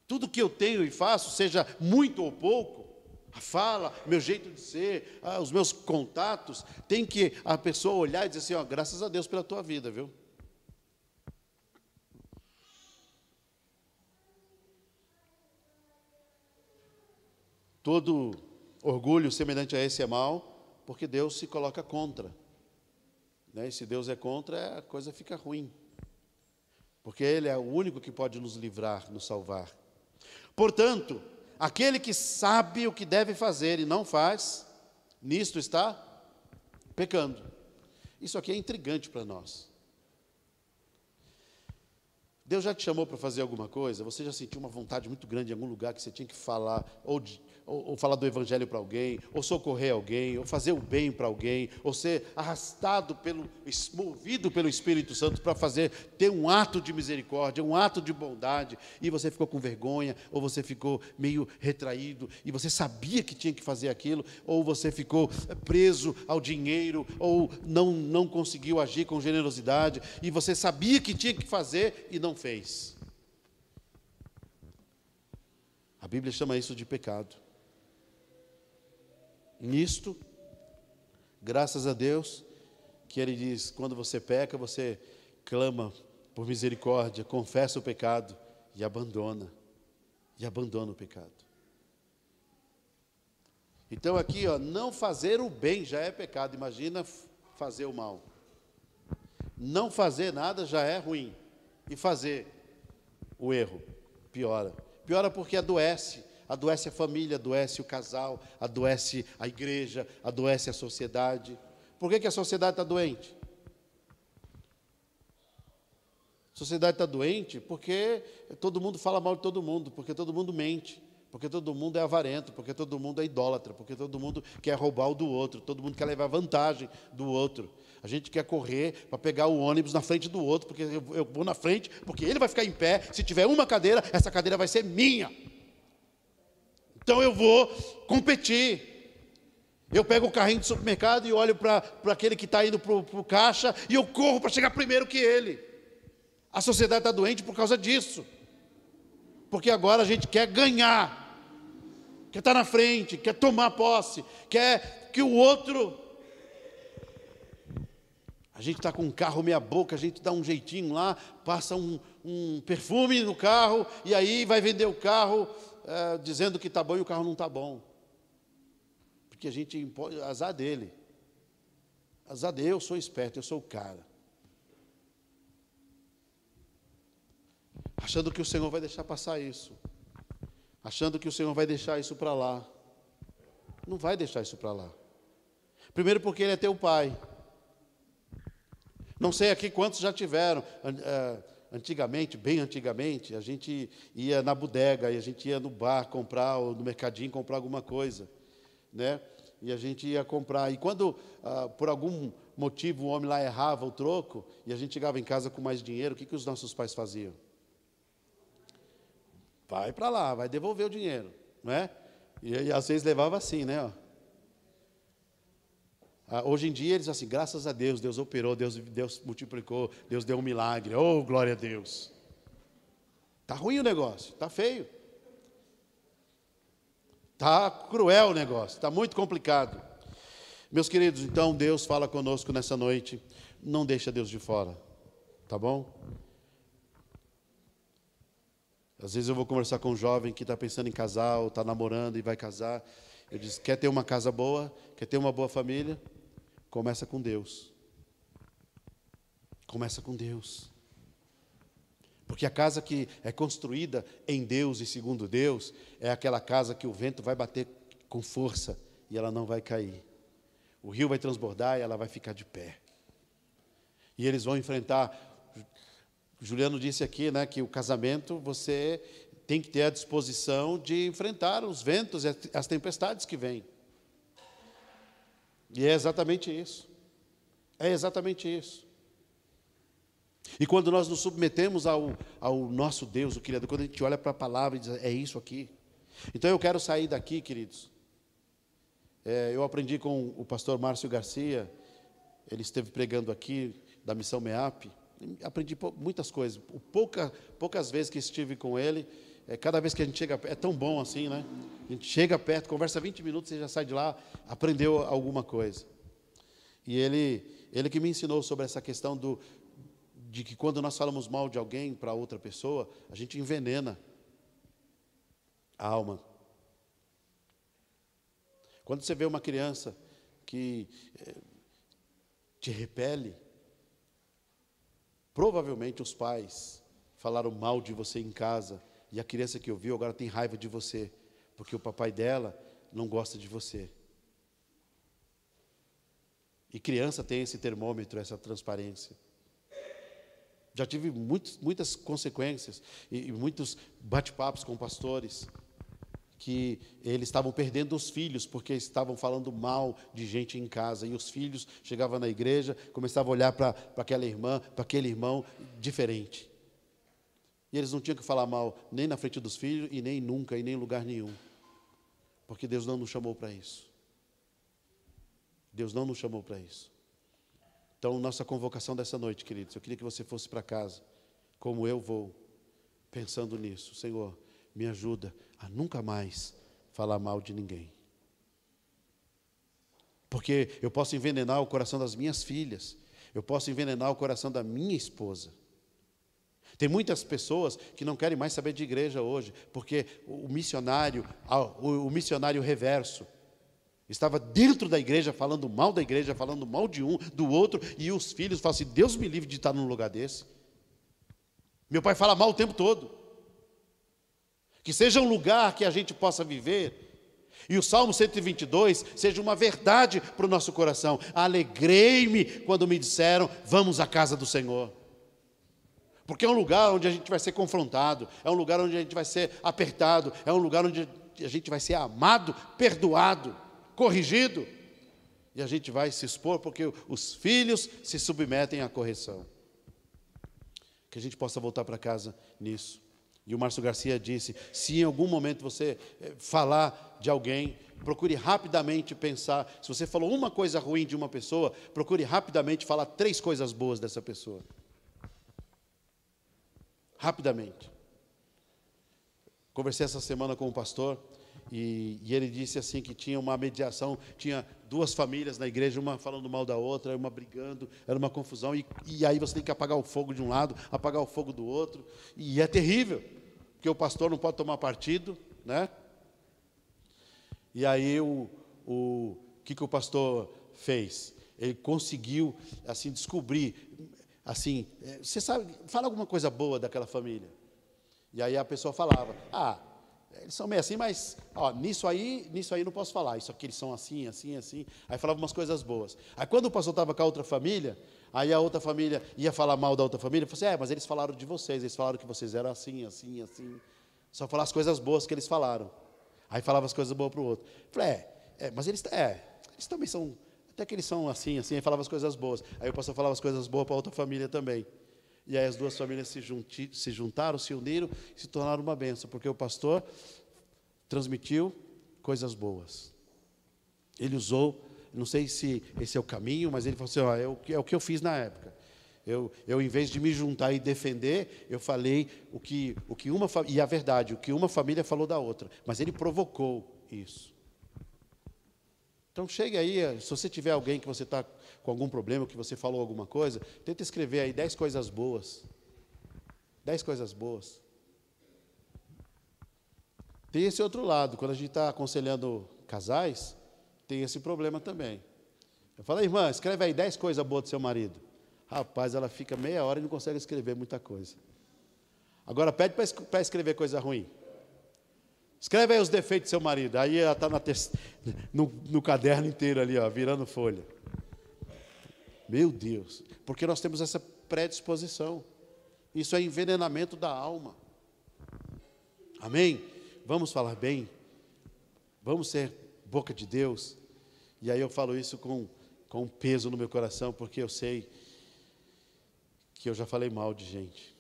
Tudo que eu tenho e faço, seja muito ou pouco, a fala, meu jeito de ser, os meus contatos, tem que a pessoa olhar e dizer assim, graças a Deus pela tua vida, viu? Todo orgulho semelhante a esse é mau, porque Deus se coloca contra. Né? E se Deus é contra, a coisa fica ruim. Porque Ele é o único que pode nos livrar, nos salvar. Portanto, aquele que sabe o que deve fazer e não faz, nisto está pecando. Isso aqui é intrigante para nós. Deus já te chamou para fazer alguma coisa? Você já sentiu uma vontade muito grande em algum lugar que você tinha que falar, ou falar do Evangelho para alguém, ou socorrer alguém, ou fazer o bem para alguém, ou ser arrastado, movido pelo Espírito Santo para ter um ato de misericórdia, um ato de bondade, e você ficou com vergonha, ou você ficou meio retraído, e você sabia que tinha que fazer aquilo, ou você ficou preso ao dinheiro, ou não conseguiu agir com generosidade, e você sabia que tinha que fazer e não fez. A Bíblia chama isso de pecado. Nisto, graças a Deus, que Ele diz, quando você peca, você clama por misericórdia, confessa o pecado e abandona o pecado. Então aqui, não fazer o bem já é pecado, imagina fazer o mal. Não fazer nada já é ruim, e fazer o erro piora. Piora porque adoece a família, adoece o casal, adoece a igreja, adoece a sociedade. Por que a sociedade está doente? A sociedade está doente porque todo mundo fala mal de todo mundo, porque todo mundo mente, porque todo mundo é avarento, porque todo mundo é idólatra, porque todo mundo quer roubar o do outro, todo mundo quer levar vantagem do outro. A gente quer correr para pegar o ônibus na frente do outro, porque eu vou na frente, porque ele vai ficar em pé. Se tiver uma cadeira, essa cadeira vai ser minha. Então eu vou competir. Eu pego o carrinho de supermercado e olho para aquele que está indo para o caixa e eu corro para chegar primeiro que ele. A sociedade está doente por causa disso. Porque agora a gente quer ganhar, quer estar na frente, quer tomar posse, quer que o outro... A gente está com um carro meia boca, a gente dá um jeitinho lá, passa um perfume no carro e aí vai vender o carro dizendo que está bom e o carro não está bom. Porque a gente impõe, azar dele. Azar dele, eu sou esperto, eu sou o cara. Achando que o Senhor vai deixar passar isso. Achando que o Senhor vai deixar isso para lá. Não vai deixar isso para lá. Primeiro porque Ele é teu Pai. Não sei aqui quantos já tiveram. Antigamente, bem antigamente, a gente ia na bodega, e a gente ia no bar comprar, ou no mercadinho comprar alguma coisa, né? E a gente ia comprar. E quando, por algum motivo, o homem lá errava o troco, e a gente chegava em casa com mais dinheiro, o que os nossos pais faziam? Vai para lá, vai devolver o dinheiro, não é? E às vezes levava assim, né? Ó. Hoje em dia eles assim, graças a Deus, Deus operou, Deus multiplicou, Deus deu um milagre, oh, glória a Deus. Está ruim o negócio, está feio. Está cruel o negócio, está muito complicado. Meus queridos, então Deus fala conosco nessa noite, não deixa Deus de fora, tá bom? Às vezes eu vou conversar com um jovem que está pensando em casar, ou está namorando e vai casar. Eu disse, quer ter uma casa boa, quer ter uma boa família? Começa com Deus. Começa com Deus. Porque a casa que é construída em Deus e segundo Deus, é aquela casa que o vento vai bater com força e ela não vai cair. O rio vai transbordar e ela vai ficar de pé. E eles vão enfrentar... Juliano disse aqui, né, que o casamento você tem que ter a disposição de enfrentar os ventos e as tempestades que vêm. E é exatamente isso. É exatamente isso. E quando nós nos submetemos ao nosso Deus, o Criador, quando a gente olha para a palavra e diz, é isso aqui. Então eu quero sair daqui, queridos. Eu aprendi com o pastor Márcio Garcia, ele esteve pregando aqui, da Missão MEAP. Aprendi muitas coisas. Poucas vezes que estive com ele, cada vez que a gente chega perto, é tão bom assim, né? A gente chega perto, conversa 20 minutos, você já sai de lá, aprendeu alguma coisa. E ele que me ensinou sobre essa questão de que quando nós falamos mal de alguém para outra pessoa, a gente envenena a alma. Quando você vê uma criança que te repele, provavelmente os pais falaram mal de você em casa, e a criança que ouviu agora tem raiva de você, porque o papai dela não gosta de você. E criança tem esse termômetro, essa transparência. Já tive muitas consequências e muitos bate-papos com pastores que eles estavam perdendo os filhos porque estavam falando mal de gente em casa. E os filhos chegavam na igreja, começavam a olhar para aquela irmã, para aquele irmão diferente. E eles não tinham que falar mal nem na frente dos filhos e nem nunca, e nem em lugar nenhum. Porque Deus não nos chamou para isso. Deus não nos chamou para isso. Então, nossa convocação dessa noite, queridos, eu queria que você fosse para casa, como eu vou, pensando nisso. Senhor, me ajuda a nunca mais falar mal de ninguém. Porque eu posso envenenar o coração das minhas filhas, eu posso envenenar o coração da minha esposa. Tem muitas pessoas que não querem mais saber de igreja hoje, porque o missionário reverso, estava dentro da igreja, falando mal da igreja, falando mal de um, do outro, e os filhos falam assim, Deus me livre de estar num lugar desse. Meu pai fala mal o tempo todo. Que seja um lugar que a gente possa viver, e o Salmo 122 seja uma verdade para o nosso coração. Alegrei-me quando me disseram, vamos à casa do Senhor. Porque é um lugar onde a gente vai ser confrontado, é um lugar onde a gente vai ser apertado, é um lugar onde a gente vai ser amado, perdoado, corrigido, e a gente vai se expor porque os filhos se submetem à correção. Que a gente possa voltar para casa nisso. E o Márcio Garcia disse, se em algum momento você falar de alguém, procure rapidamente pensar. Se você falou uma coisa ruim de uma pessoa, procure rapidamente falar 3 coisas boas dessa pessoa. Rapidamente. Conversei essa semana com um pastor e ele disse assim que tinha uma mediação, tinha 2 famílias na igreja, uma falando mal da outra, uma brigando, era uma confusão, e aí você tem que apagar o fogo de um lado, apagar o fogo do outro, e é terrível, porque o pastor não pode tomar partido, né? E aí o que o pastor fez? Ele conseguiu assim descobrir, assim, você sabe, fala alguma coisa boa daquela família. E aí a pessoa falava: eles são meio assim, mas nisso aí não posso falar, isso aqui eles são assim, assim, assim. Aí falava umas coisas boas. Aí quando o pastor estava com a outra família, aí a outra família ia falar mal da outra família, falou assim: mas eles falaram de vocês, eles falaram que vocês eram assim, assim, assim. Só falar as coisas boas que eles falaram. Aí falava as coisas boas para o outro. Falei, mas eles também são, até que eles são assim, assim, aí falava as coisas boas. Aí o pastor falava as coisas boas para a outra família também. E aí as 2 famílias se juntaram, se uniram, se tornaram uma bênção, porque o pastor transmitiu coisas boas. Ele usou, não sei se esse é o caminho, mas ele falou assim: é o que eu fiz na época. Eu, em vez de me juntar e defender, eu falei o que uma família, e a verdade, o que uma família falou da outra, mas ele provocou isso. Então chegue aí, se você tiver alguém que você está com algum problema, que você falou alguma coisa, tenta escrever aí 10 coisas boas. 10 coisas boas. Tem esse outro lado, quando a gente está aconselhando casais, tem esse problema também. Eu falo: irmã, escreve aí 10 coisas boas do seu marido. Rapaz, ela fica meia hora e não consegue escrever muita coisa. Agora pede para escrever coisa ruim. Escreve aí os defeitos do seu marido. Aí ela está no caderno inteiro ali, virando folha. Meu Deus, porque nós temos essa predisposição. Isso é envenenamento da alma. Amém? Vamos falar bem. Vamos ser boca de Deus. E aí eu falo isso com peso no meu coração, porque eu sei que eu já falei mal de gente.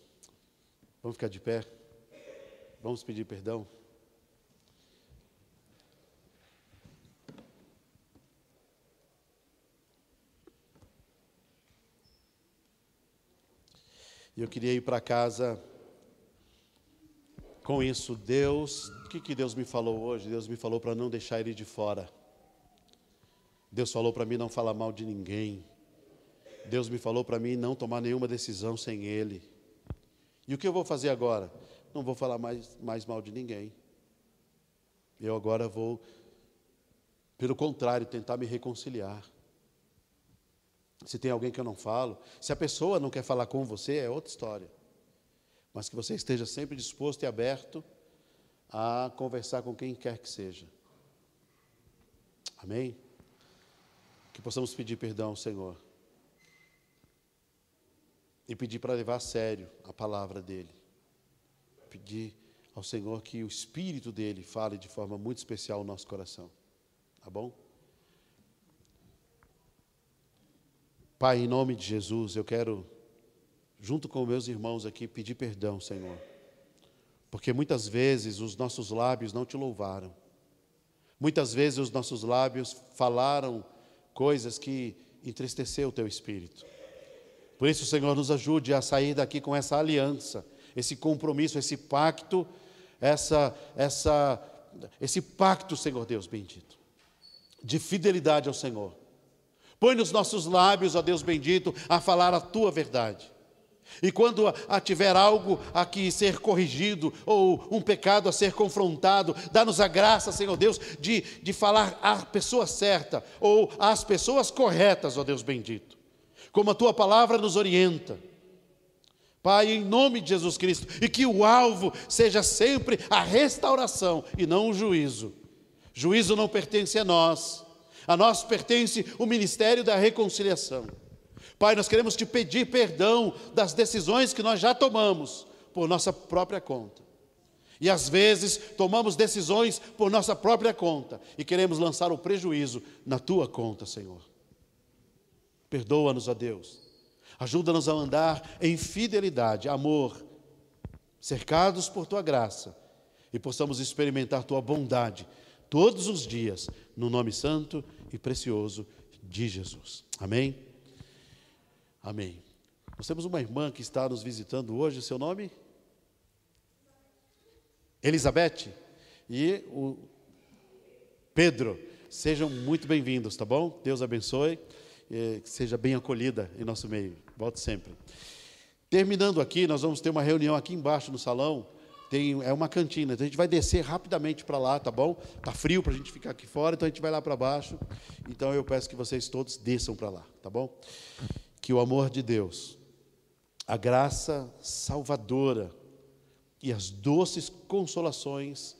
Vamos ficar de pé? Vamos pedir perdão? E eu queria ir para casa com isso. O que Deus me falou hoje? Deus me falou para não deixar ele de fora. Deus falou para mim não falar mal de ninguém. Deus me falou para mim não tomar nenhuma decisão sem ele. E o que eu vou fazer agora? Não vou falar mais mal de ninguém. Eu agora vou, pelo contrário, tentar me reconciliar. Se tem alguém que eu não falo, se a pessoa não quer falar com você, é outra história. Mas que você esteja sempre disposto e aberto a conversar com quem quer que seja. Amém? Que possamos pedir perdão ao Senhor. E pedir para levar a sério a palavra dEle. Pedir ao Senhor que o Espírito dEle fale de forma muito especial no nosso coração. Tá bom? Pai, em nome de Jesus, eu quero, junto com meus irmãos aqui, pedir perdão, Senhor. Porque muitas vezes os nossos lábios não te louvaram. Muitas vezes os nossos lábios falaram coisas que entristeceu o teu espírito. Por isso, Senhor, nos ajude a sair daqui com essa aliança, esse compromisso, esse pacto, esse pacto, Senhor Deus bendito, de fidelidade ao Senhor. Põe nos nossos lábios, ó Deus bendito, a falar a tua verdade. E quando tiver algo a que ser corrigido, ou um pecado a ser confrontado, dá-nos a graça, Senhor Deus, de falar à pessoa certa, ou às pessoas corretas, ó Deus bendito. Como a tua palavra nos orienta. Pai, em nome de Jesus Cristo, e que o alvo seja sempre a restauração e não o juízo. Juízo não pertence a nós pertence o ministério da reconciliação. Pai, nós queremos te pedir perdão das decisões que nós já tomamos por nossa própria conta. E às vezes tomamos decisões por nossa própria conta e queremos lançar o prejuízo na tua conta, Senhor. Perdoa-nos, ó Deus. Ajuda-nos a andar em fidelidade, amor, cercados por tua graça, e possamos experimentar tua bondade todos os dias, no nome santo e precioso de Jesus. Amém? Amém. Nós temos uma irmã que está nos visitando hoje, seu nome? Elizabeth e o Pedro. Sejam muito bem-vindos, tá bom? Deus abençoe, que seja bem acolhida em nosso meio. Volte sempre. Terminando aqui, nós vamos ter uma reunião aqui embaixo no salão. É uma cantina, então a gente vai descer rapidamente para lá, tá bom? Tá frio para a gente ficar aqui fora, então a gente vai lá para baixo. Então eu peço que vocês todos desçam para lá, tá bom? Que o amor de Deus, a graça salvadora e as doces consolações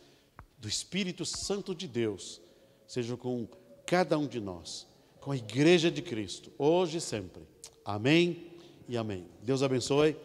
do Espírito Santo de Deus sejam com cada um de nós, com a Igreja de Cristo, hoje e sempre. Amém e amém. Deus abençoe.